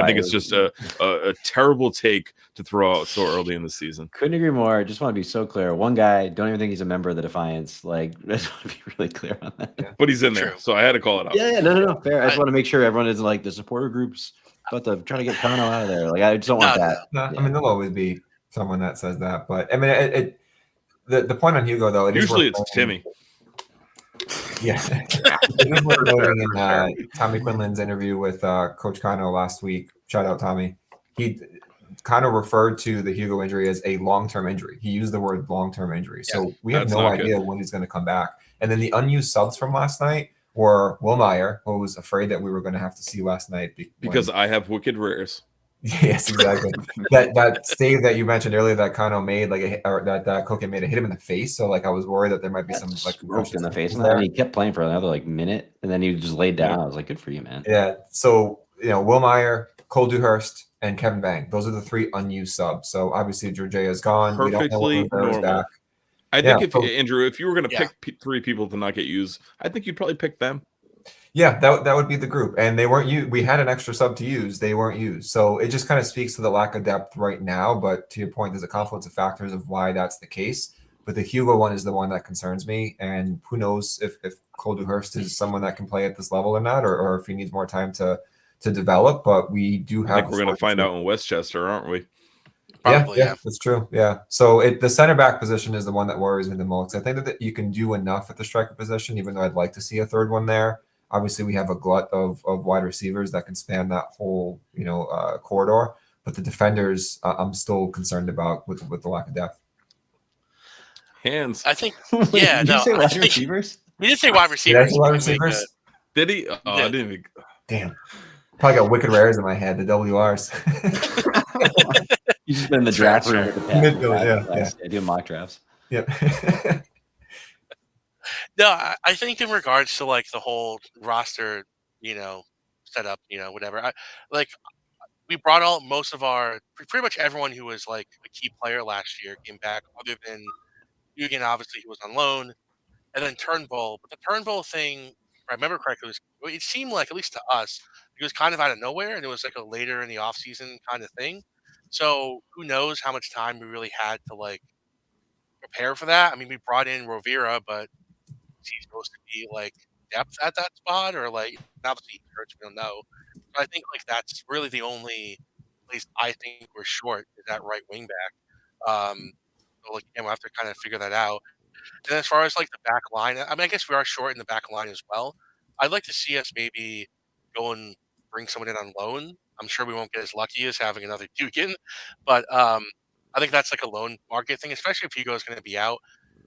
think it's just a terrible take to throw out so early in the season. Couldn't agree more. Just want to be so clear. One guy, don't even think he's a member of the Defiance. I just want to be really clear on that. Yeah. But he's in there, so I had to call it out. Yeah, no, fair. I just want to make sure everyone isn't like the supporter groups about to try to get Kano out of there. I just don't want that. No, yeah. I mean, there'll always be someone that says that, but I mean, the point on Hugo though, usually it's Timmy. Yeah, it is worth noting in Tommy Quinlan's interview with Coach Kano last week. Shout out Tommy. He kind of referred to the Hugo injury as a long-term injury. He used the word long-term injury. So we have no idea when he's going to come back. And then the unused subs from last night were Will Meyer, who was afraid that we were going to have to see last night because I have wicked rares. Yes, exactly. that save that you mentioned earlier that Kano made, that Koke made, hit him in the face. So I was worried that there might be some concussions in the face. And then he kept playing for another minute, and then he just laid down. Yeah. I was like, good for you, man. Yeah. So Will Meyer, Cole Dewhurst, and Kevin Bang. Those are the 3 unused subs. So obviously Georgia is gone. Perfectly normal. Back. I think Andrew, if you were going to pick 3 people to not get used, I think you'd probably pick them. Yeah, that would be the group, and they weren't used. We had an extra sub to use; they weren't used. So it just kind of speaks to the lack of depth right now. But to your point, there's a confluence of factors of why that's the case. But the Hugo one is the one that concerns me, and who knows if Cole Dewhurst is someone that can play at this level or not, or if he needs more time to develop. But we do have. I think we're going to find out in Westchester, aren't we? Probably, yeah, that's true. Yeah. So the center back position is the one that worries me the most. I think that you can do enough at the striker position, even though I'd like to see a third one there. Obviously, we have a glut of wide receivers that can span that whole corridor, but the defenders I'm still concerned about with the lack of depth. Hands. I think. Yeah. Did you say wide receivers? We did say wide receivers. Wide receivers. Did he? Oh, yeah. I didn't even. Damn. Probably got wicked rares in my head. The WRs. You just been in the draft room with the pad. Yeah. Doing mock drafts. Yep. No, I think in regards to the whole roster, setup, whatever. We brought out most of pretty much everyone who was a key player last year came back, other than Eugen. Obviously, he was on loan, and then Turnbull. But the Turnbull thing, if I remember correctly, it seemed like, at least to us, it was kind of out of nowhere, and it was a later in the offseason kind of thing. So who knows how much time we really had to prepare for that? I mean, we brought in Rovira, but he's supposed to be depth at that spot, or obviously he hurts, we don't know. So I think that's really the only place I think we're short is that right wing back. So we'll have to kind of figure that out. And as far as the back line, I mean, I guess we are short in the back line as well. I'd like to see us maybe go and bring someone in on loan. I'm sure we won't get as lucky as having another Dugan, but I think that's like a loan market thing, especially if Hugo's going to be out.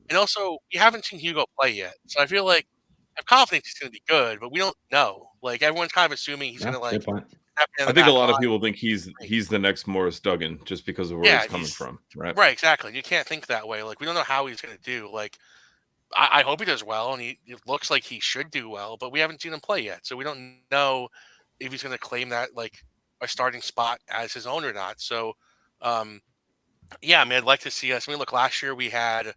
And also, we haven't seen Hugo play yet, so I feel like I have confidence he's going to be good, but we don't know. Like everyone's kind of assuming he's Yeah, going to good like point. step in I the think a back lot of line. people think he's the next Morris Duggan just because of where Yeah, he's coming he's from, right? right, exactly. You can't think that way. Like we don't know how he's going to do. Like I hope he does well, and it looks like he should do well, but we haven't seen him play yet, so we don't know if he's going to claim that like a starting spot as his own or not. So, um, yeah, I mean, I'd like to see us. I mean, look, last year we had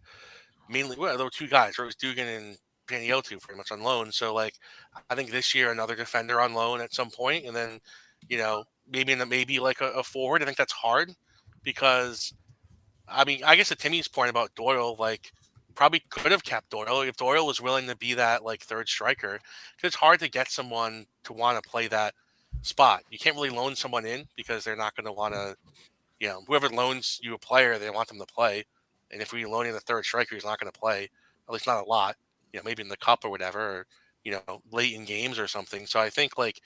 mainly well, there were two guys. There was Dugan and Paniotu pretty much on loan. So, like, I think this year another defender on loan at some point, and then maybe like a forward. I think that's hard because I mean, I guess to Timmy's point about Doyle, like probably could have kept Doyle if Doyle was willing to be that like third striker. 'Cause it's hard to get someone to want to play that spot. You can't really loan someone in because they're not going to want to. Whoever loans you a player, they want them to play. And if we loan in the third striker, he's not going to play. At least not a lot. Maybe in the cup or whatever, or late in games or something. So I think like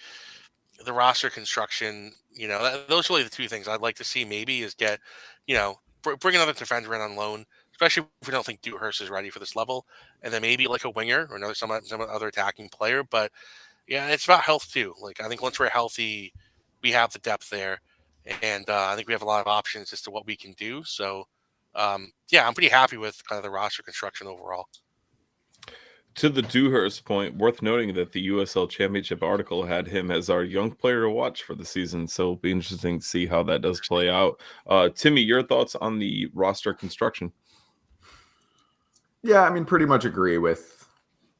the roster construction, those are really the two things I'd like to see. Maybe is get, bring another defender in on loan, especially if we don't think Dewhurst is ready for this level, and then maybe like a winger or some other attacking player. But yeah, it's about health too. Like I think once we're healthy, we have the depth there, and I think we have a lot of options as to what we can do. So yeah, I'm pretty happy with kind of the roster construction overall. To the Dewhurst point, worth noting that the USL Championship article had him as our young player to watch for the season, so it'll be interesting to see how that does play out. Timmy, your thoughts on the roster construction? Yeah, I mean, pretty much agree with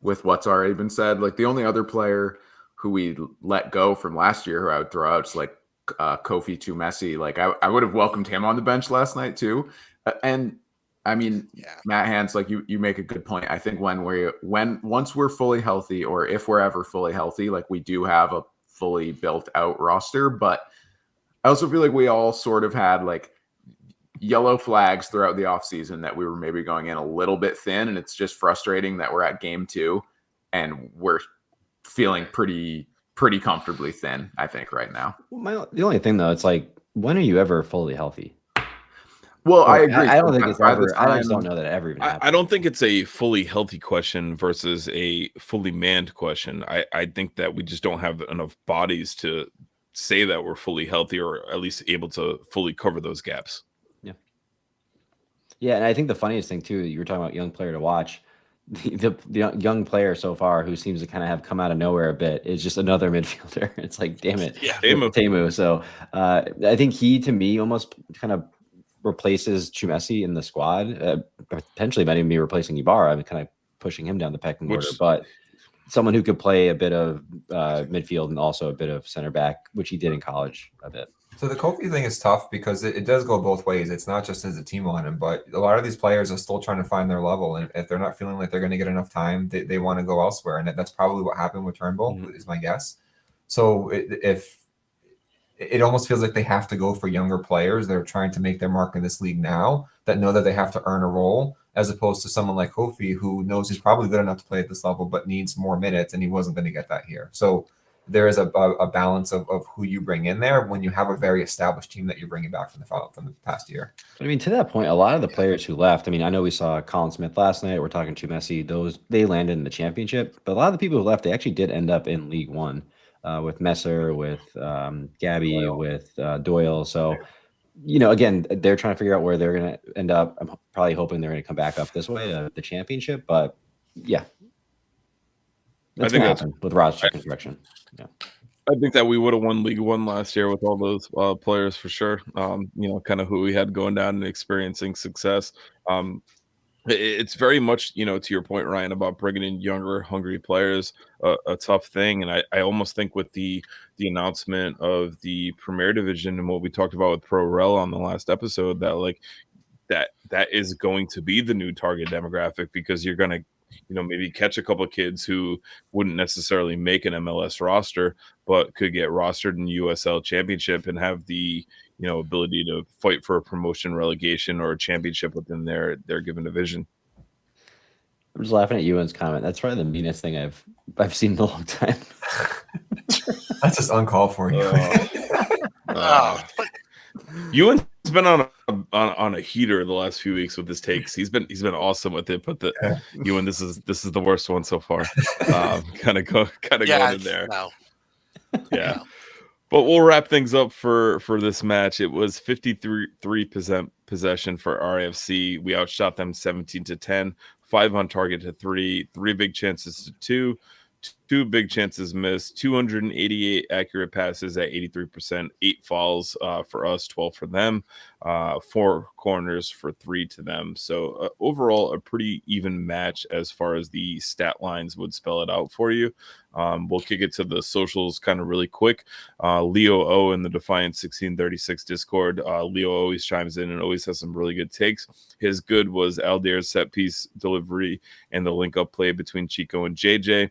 what's already been said. Like the only other player who we let go from last year, who I would throw out, is like Kofi Tumesi. Like I would have welcomed him on the bench last night too. And I mean, Yeah. Matt Hans, like you make a good point. I think once we're fully healthy, or if we're ever fully healthy, like we do have a fully built out roster. But I also feel like we all sort of had like yellow flags throughout the offseason that we were maybe going in a little bit thin, and it's just frustrating that we're at game 2 and we're feeling pretty comfortably thin, I think, right now. The only thing though, it's like, when are you ever fully healthy? Well, I agree. I don't think it's By the ever. I just time- don't know that it ever even happens. I don't think it's a fully healthy question versus a fully manned question. I think that we just don't have enough bodies to say that we're fully healthy, or at least able to fully cover those gaps. Yeah, and I think the funniest thing too, you were talking about young player to watch. The young player so far who seems to kind of have come out of nowhere a bit is just another midfielder. It's like, damn it, Yeah. Temu. So I think he, to me, almost kind of replaces Chumesi in the squad. Potentially might even be replacing Ibarra. I'm kind of pushing him down the pecking order, but someone who could play a bit of midfield and also a bit of center back, which he did in college a bit. So the Kofi thing is tough because it does go both ways. It's not just as a team on him, but a lot of these players are still trying to find their level. And if they're not feeling like they're going to get enough time, they want to go elsewhere. And that's probably what happened with Turnbull, is my guess. So if it almost feels like they have to go for younger players that are trying to make their mark in this league now, that know that they have to earn a role, as opposed to someone like Kofi who knows he's probably good enough to play at this level, but needs more minutes, and he wasn't going to get that here. So there is a balance of who you bring in there when you have a very established team that you're bringing back from the past year. But I mean, to that point, a lot of the players who left, I mean, I know we saw Colin Smith last night. We're talking to Messi. They landed in the championship, but a lot of the people who left, they actually did end up in League One, with Messer, with Gabby, with Doyle. So, again, they're trying to figure out where they're going to end up. I'm probably hoping they're going to come back up this way to the championship, but yeah. I think that's with roster construction. Yeah. I think that we would have won League One last year with all those players for sure. Kind of who we had going down and experiencing success. It's very much, to your point, Ryan, about bringing in younger, hungry players, a tough thing. And I almost think with the announcement of the Premier Division and what we talked about with Pro Rel on the last episode, that like that is going to be the new target demographic, because you're going to maybe catch a couple of kids who wouldn't necessarily make an MLS roster, but could get rostered in USL Championship and have the ability to fight for a promotion, relegation, or a championship within their given division. I'm just laughing at Ewan's comment. That's probably the meanest thing I've seen in a long time. That's just uncalled for. But Ewan's been on a heater the last few weeks with his takes. He's been awesome with it. But Ewan, this is the worst one so far. Kind of going in there. No. Yeah. But we'll wrap things up for this match. It was 53% possession for RIFC. We outshot them 17-10, 5 on target to 3, 3 big chances to 2, 2 big chances missed, 288 accurate passes at 83%, 8 fouls for us, 12 for them, 4 corners for 3 to them. So overall, a pretty even match as far as the stat lines would spell it out for you. We'll kick it to the socials kind of really quick. Leo O in the Defiant 1636 Discord. Leo always chimes in and always has some really good takes. His good was Aldair's set piece delivery and the link up play between Chico and JJ.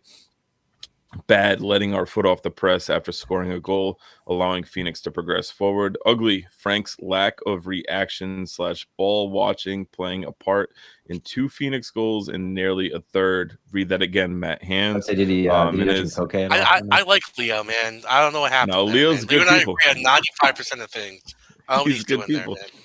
Bad letting our foot off the press after scoring a goal, allowing Phoenix to progress forward. Ugly Frank's lack of reaction / ball watching playing a part in 2 Phoenix goals in nearly a third. Read that again, Matt Hands. Did he drink cocaine? I like Leo, man. I don't know what happened. No, Leo's Leo good and I people. agree on 95% of things. I don't know what he's good doing people. there, man.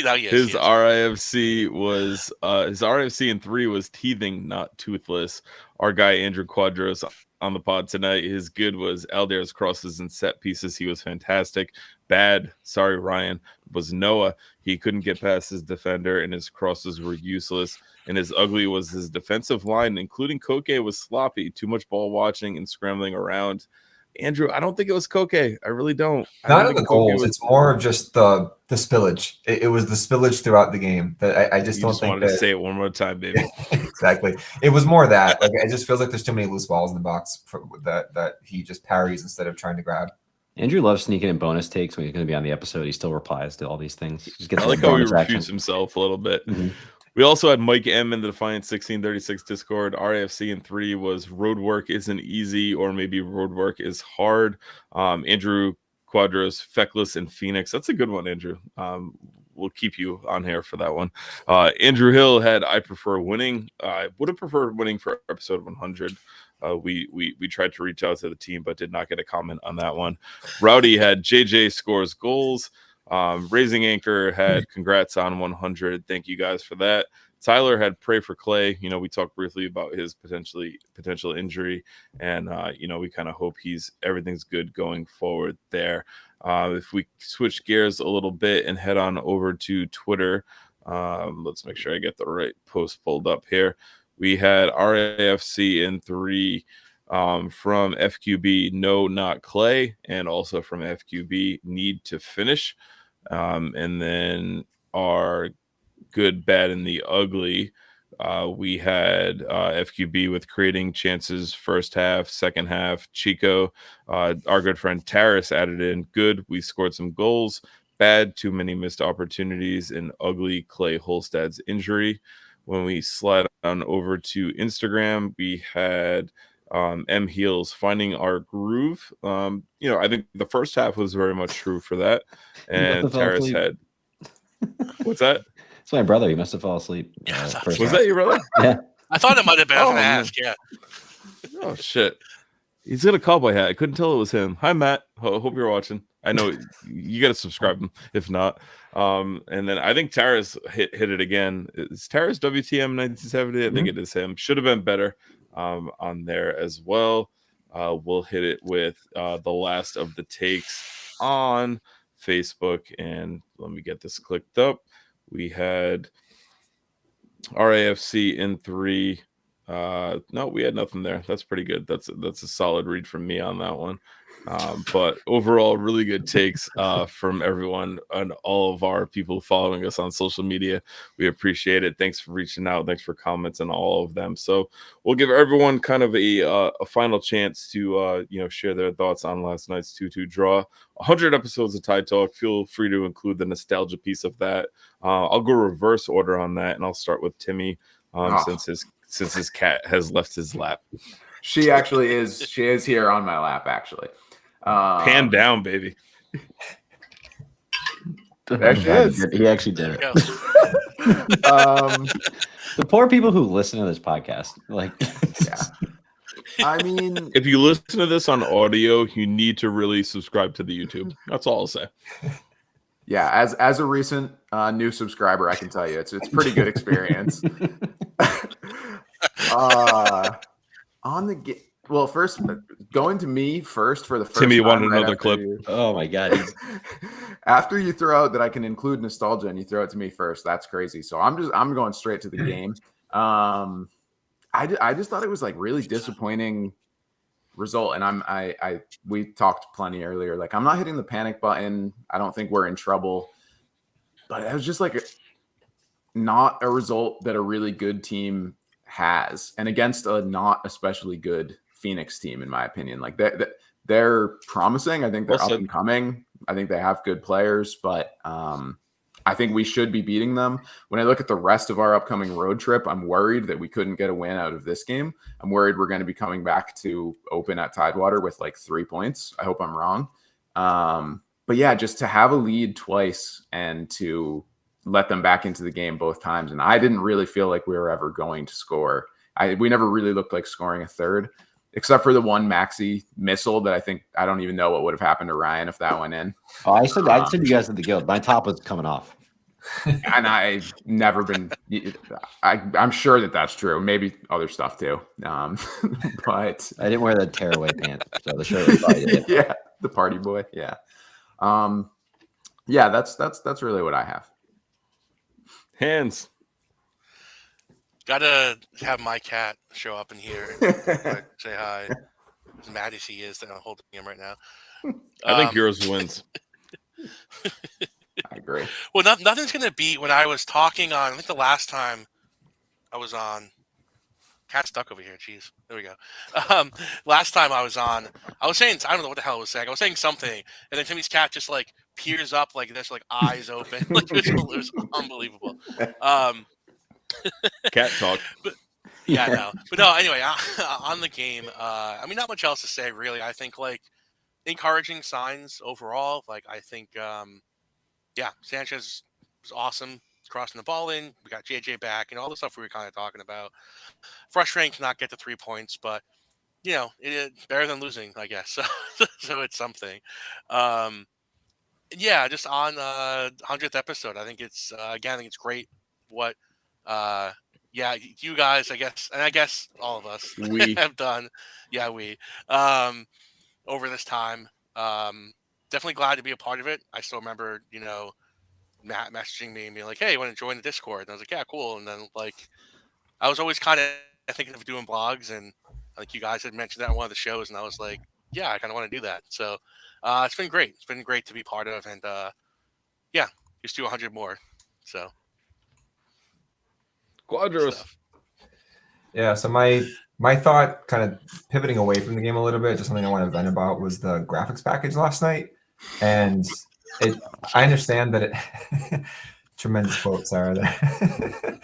No, yes, His yes. RIFC was his RIFC in 3 was teething, not toothless. Our guy Andrew Quadros on the pod tonight. His good was Aldair's crosses and set pieces. He was fantastic. Bad, sorry Ryan, was Noah. He couldn't get past his defender and his crosses were useless. And his ugly was his defensive line, including Koke, was sloppy. Too much ball watching and scrambling around. Andrew, I don't think it was Koke. I really don't. Not in the goals. It's more of just the spillage. It was the spillage throughout the game that I just don't think wanted to say it one more time, baby. Exactly. It was more that. Like, it just feels like there's too many loose balls in the box that he just parries instead of trying to grab. Andrew loves sneaking in bonus takes when he's going to be on the episode. He still replies to all these things. He just gets I like how he refutes himself a little bit. Mm-hmm. We also had Mike M in the Defiant 1636 Discord. RIFC in 3 was road work isn't easy, or maybe road work is hard. Andrew Quadros, Feckless, and Phoenix. That's a good one, Andrew. We'll keep you on here for that one. Andrew Hill had I prefer winning. I would have preferred winning for episode 100. We tried to reach out to the team, but did not get a comment on that one. Rowdy had JJ scores goals. Raising Anchor had congrats on 100. Thank you guys for that. Tyler had pray for Clay. You know, we talked briefly about his potential injury, and we kind of hope everything's good going forward there. If we switch gears a little bit and head on over to Twitter, let's make sure I get the right post pulled up here. We had RAFC in 3 from FQB, no, not Clay, and also from FQB, need to finish. And then our good, bad, and the ugly, we had FQB with creating chances first half, second half. Chico, our good friend Taris added in good. We scored some goals. Bad, too many missed opportunities. And ugly, Clay Holstad's injury. When we slide on over to Instagram, we had M Heels finding our groove. I think the first half was very much true for that. And Taris had what's that? It's my brother. He must have fallen asleep. Was that your brother? Yeah. I thought it might have been. I was gonna ask. Yeah. Oh shit. He's got a cowboy hat. I couldn't tell it was him. Hi Matt. Hope you're watching. I know you got to subscribe him if not. And then I think Taris hit it again. Is Taris WTM 1970? I think it is him. Should have been better on there as well. We'll hit it with the last of the takes on Facebook, and let me get this clicked up. We had RAFC in 3. No, we had nothing there. That's pretty good. That's a solid read from me on that one. But overall, really good takes from everyone and all of our people following us on social media. We appreciate it. Thanks for reaching out. Thanks for comments and all of them. So we'll give everyone kind of a final chance to share their thoughts on last night's 2-2 draw. 100 episodes of Tide Talk. Feel free to include the nostalgia piece of that. I'll go reverse order on that, and I'll start with Timmy since his cat has left his lap. She actually is. She is here on my lap, actually. Pan down, baby. There she is. He actually did it. The poor people who listen to this podcast, like, Yeah. I mean, If you listen to this on audio, you need to really subscribe to the YouTube. That's all I'll say. yeah, as a recent new subscriber, I can tell you it's pretty good experience. On the well, first going to me first for the first Timmy, you want time right another after clip? you- oh my god, after you throw out that I can include nostalgia and you throw it to me first, that's crazy. So I'm going straight to the game. I just thought it was like really disappointing result, and we talked plenty earlier. Like, I'm not hitting the panic button. I don't think we're in trouble, but it was just like not a result that a really good team has, and against a not especially good Phoenix team, in my opinion. Like, they're promising. I think they're Well up said. and coming. I think they have good players, but I think we should be beating them. When I look at the rest of our upcoming road trip, I'm worried that we couldn't get a win out of this game. I'm worried we're going to be coming back to open at Tidewater with like 3 points. I hope I'm wrong. But yeah, just to have a lead twice and to let them back into the game both times. And I didn't really feel like we were ever going to score. We never really looked like scoring a third, except for the one Maxi missile that I don't even know what would have happened to Ryan if that went in. Oh, I said you guys at the guild. My top was coming off. And I've never been. I'm sure that that's true. Maybe other stuff too. But I didn't wear the tearaway pants, so the shirt was probably yeah, the party boy. Yeah, yeah. That's really what I have. Hands. Gotta have my cat show up in here and say hi. As mad as he is that I'm holding him right now. I think yours wins. I agree. Well, nothing's gonna beat when I was talking on. I think the last time I was on, cat stuck over here. Jeez, there we go. Last time I was on, I was saying I don't know what the hell I was saying. I was saying something, and then Timmy's cat just like peers up like this, like eyes open, like it was unbelievable. Cat talk. But yeah, no. But no. Anyway, on the game, I mean, not much else to say really. I think like encouraging signs overall. Like I think. Yeah, Sanchez was awesome crossing the ball in. We got JJ back and all the stuff we were kind of talking about. Frustrating to not get the 3 points, but you know, it's better than losing, I guess. So it's something. Yeah, just on 100th episode, I think it's again, I think it's great what yeah, you guys, I guess, and I guess all of us We have done. Yeah, we over this time. Definitely glad to be a part of it. I still remember, you know, Matt messaging me and being like, "Hey, you want to join the Discord?" And I was like, "Yeah, cool." And then like, I was always kind of thinking of doing blogs, and I think you guys had mentioned that on one of the shows, and I was like, "Yeah, I kind of want to do that." So it's been great. It's been great to be part of, and yeah, just do 100 more. So Quadros. stuff. Yeah, so my thought, kind of pivoting away from the game a little bit, just something I want to vent about, was the graphics package last night. And I understand that it tremendous quote, Sarah. There.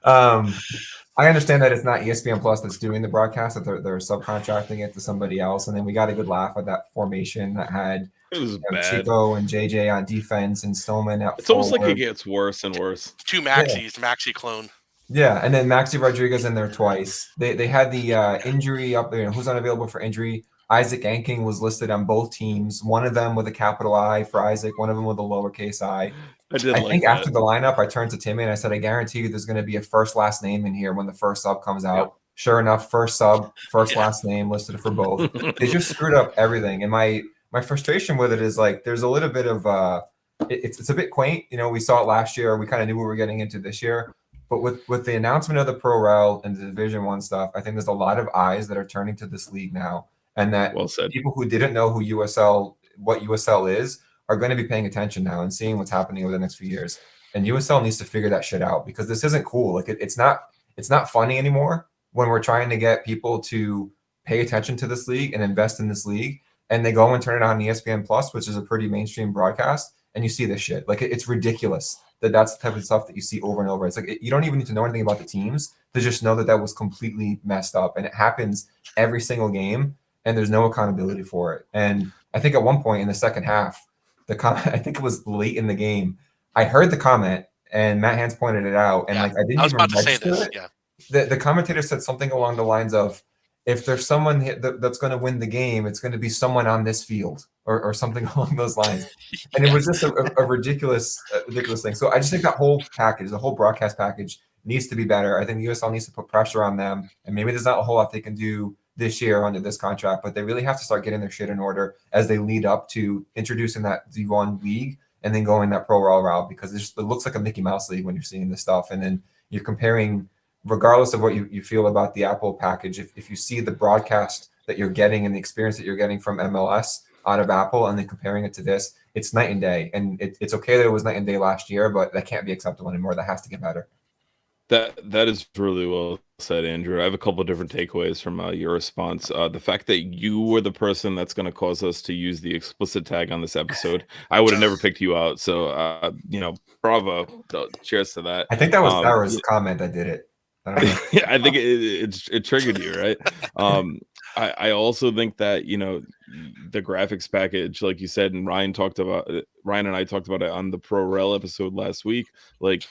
I understand that it's not ESPN Plus that's doing the broadcast, that they're subcontracting it to somebody else. And then we got a good laugh at that formation that had It was bad. Chico and JJ on defense and Stillman at It's almost like forward. it gets worse and worse. Two Maxis, Maxi clone. Yeah, and then Maxi Rodriguez in there twice. They had the injury up there. Who's unavailable for injury? Isaac Anking was listed on both teams. One of them with a capital I for Isaac, one of them with a lowercase I. I think after the lineup, I turned to Timmy and I said, I guarantee you there's going to be a first last name in here when the first sub comes out. Yep. Sure enough, first sub, first last name listed for both. They just screwed up everything. And my frustration with it is like there's a little bit of it's a bit quaint. You know, we saw it last year. We kind of knew what we were getting into this year. But with the announcement of the Pro Rel and the Division I stuff, I think there's a lot of eyes that are turning to this league now. And that people who didn't know what USL is, are going to be paying attention now and seeing what's happening over the next few years. And USL needs to figure that shit out, because this isn't cool. Like it's not funny anymore when we're trying to get people to pay attention to this league and invest in this league. And they go and turn it on ESPN Plus, which is a pretty mainstream broadcast, and you see this shit. Like it's ridiculous that's the type of stuff that you see over and over. It's like you don't even need to know anything about the teams to just know that was completely messed up, and it happens every single game, and there's no accountability for it. And I think at one point in the second half, I think it was late in the game, I heard the comment, and Matt Hans pointed it out, and Yeah. like I didn't I was even about to say register this. it. Yeah. The commentator said something along the lines of, if there's someone that's going to win the game, it's going to be someone on this field, or something along those lines. And it was just a ridiculous thing. So I just think that whole package, the whole broadcast package, needs to be better. I think the USL needs to put pressure on them, and maybe there's not a whole lot they can do this year under this contract, but they really have to start getting their shit in order as they lead up to introducing that D1 league and then going that pro raw route, because it looks like a Mickey Mouse league when you're seeing this stuff. And then you're comparing, regardless of what you feel about the Apple package, if you see the broadcast that you're getting and the experience that you're getting from MLS out of Apple and then comparing it to this, it's night and day. And it's okay that it was night and day last year, but that can't be acceptable anymore. That has to get better. That is really well said, Andrew. I have a couple of different takeaways from your response. The fact that you were the person that's going to cause us to use the explicit tag on this episode, I would have never picked you out. So, bravo. Cheers to that. I think that was Farah's comment that did it. I don't know. Yeah, I think it triggered you, right? I also think that, the graphics package, like you said, and Ryan and I talked about it on the Pro Rel episode last week. Like,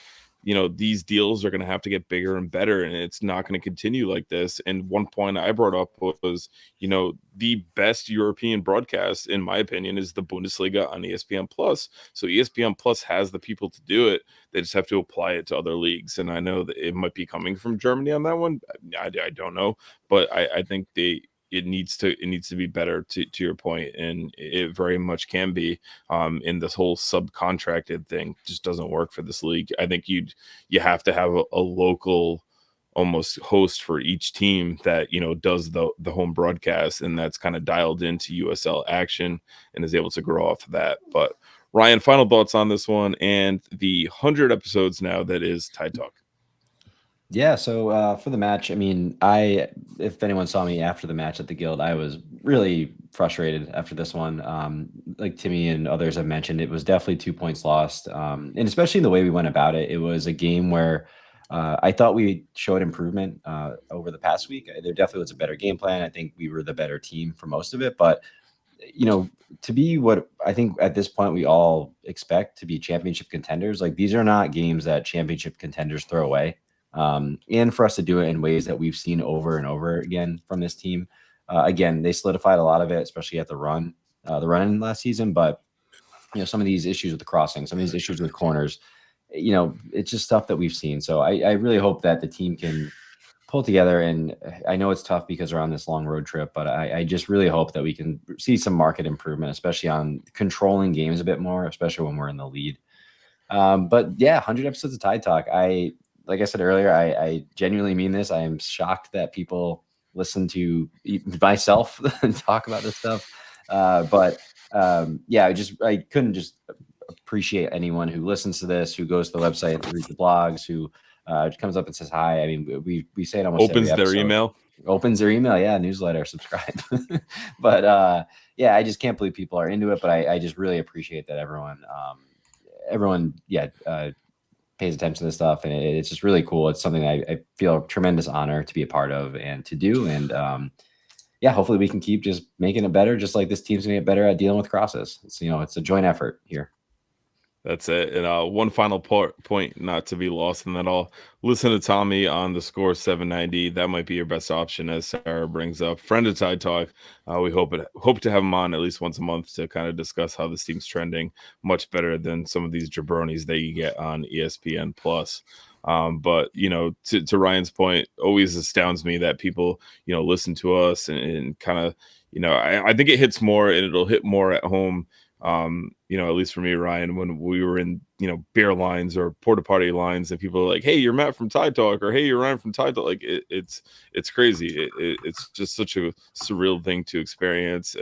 these deals are going to have to get bigger and better, and it's not going to continue like this. And one point I brought up was, the best European broadcast, in my opinion, is the Bundesliga on ESPN Plus. So ESPN Plus has the people to do it. They just have to apply it to other leagues. And I know that it might be coming from Germany on that one. I don't know, but I think it needs to be better, to your point, and it very much can be. In this whole subcontracted thing just doesn't work for this league. I think you have to have a local almost host for each team that does the home broadcast, and that's kind of dialed into USL action and is able to grow off of that. But Ryan, final thoughts on this one and the 100 episodes now that is Tide Talk. Yeah, so for the match, I mean, if anyone saw me after the match at the Guild, I was really frustrated after this one. Like Timmy and others have mentioned, it was definitely 2 points lost. And especially the way we went about it, it was a game where I thought we showed improvement over the past week. There definitely was a better game plan. I think we were the better team for most of it. But, to be what I think at this point we all expect to be championship contenders, like these are not games that championship contenders throw away. And for us to do it in ways that we've seen over and over again from this team. Again, they solidified a lot of it, especially at the run in last season. But, some of these issues with the crossing, some of these issues with corners, it's just stuff that we've seen. So I really hope that the team can pull together. And I know it's tough because we're on this long road trip, but I just really hope that we can see some market improvement, especially on controlling games a bit more, especially when we're in the lead. But yeah, 100 episodes of Tide Talk. Like I said earlier, I genuinely mean this. I am shocked that people listen to myself talk about this stuff. Yeah, I couldn't just appreciate anyone who listens to this, who goes to the website, reads the blogs, who comes up and says hi. I mean, we say it almost opens every their episode. Opens their email, yeah, newsletter, subscribe. But yeah, I just can't believe people are into it. But I just really appreciate that everyone pays attention to this stuff, and it's just really cool. It's something I feel a tremendous honor to be a part of and to do. And yeah, hopefully we can keep just making it better, just like this team's gonna get better at dealing with crosses. It's a joint effort here. That's it. And one final point not to be lost in that all. Listen to Tommy on the Score 790. That might be your best option, as Sarah brings up. Friend of Tide Talk. We hope to have him on at least once a month to kind of discuss how this team's trending. Much better than some of these jabronis that you get on ESPN Plus. But to Ryan's point, always astounds me that people listen to us and kind of I think it hits more, and it'll hit more at home. At least for me, Ryan, when we were in, beer lines or porta potty lines, and people are like, "Hey, you're Matt from Tide Talk," or "Hey, you're Ryan from Tide Talk." Like it's crazy. It's just such a surreal thing to experience.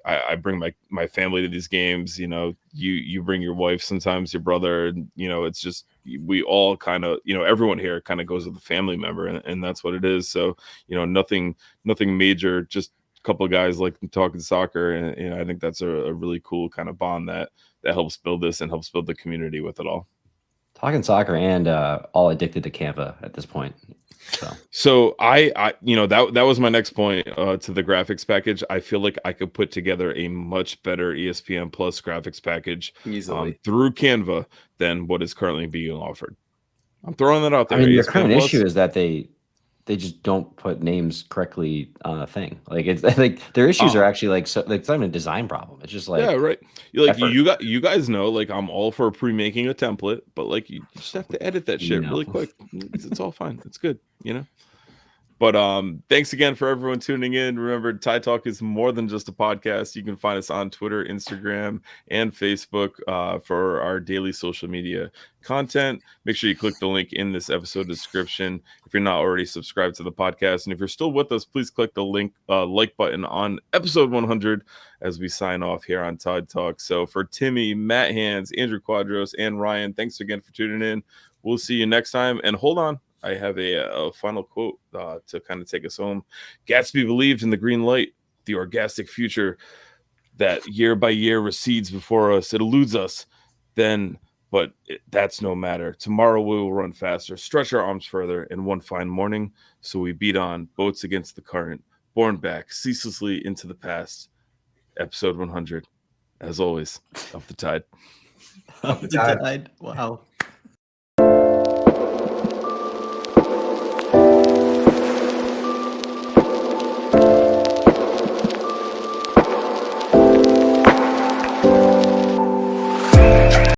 I bring my family to these games. You bring your wife, sometimes your brother, and it's just we all kind of everyone here kind of goes with a family member, and that's what it is. So nothing major, just couple of guys like talking soccer, and I think that's a really cool kind of bond that helps build this and helps build the community with it all. Talking soccer and all addicted to Canva at this point. So I that was my next point to the graphics package. I feel like I could put together a much better ESPN Plus graphics package easily through Canva than what is currently being offered. I'm throwing that out there. I mean, their ESPN current Plus, issue is that they just don't put names correctly on a thing. Like it's like their issues are actually like so like it's not even a design problem. It's just like yeah, right. You like effort. you guys know, like I'm all for pre-making a template, but like you just have to edit that shit really quick. It's all fine. It's good, you know. But thanks again for everyone tuning in. Remember, Tide Talk is more than just a podcast. You can find us on Twitter, Instagram, and Facebook for our daily social media content. Make sure you click the link in this episode description if you're not already subscribed to the podcast. And if you're still with us, please click the link like button on episode 100 as we sign off here on Tide Talk. So for Timmy, Matt Hands, Andrew Quadros, and Ryan, thanks again for tuning in. We'll see you next time. And hold on, I have a final quote to kind of take us home. Gatsby believed in the green light, the orgastic future that year by year recedes before us. It eludes us then, but that's no matter. Tomorrow we will run faster, stretch our arms further in one fine morning. So we beat on, boats against the current, borne back ceaselessly into the past. Episode 100. As always, up the tide. Up the tide. Wow.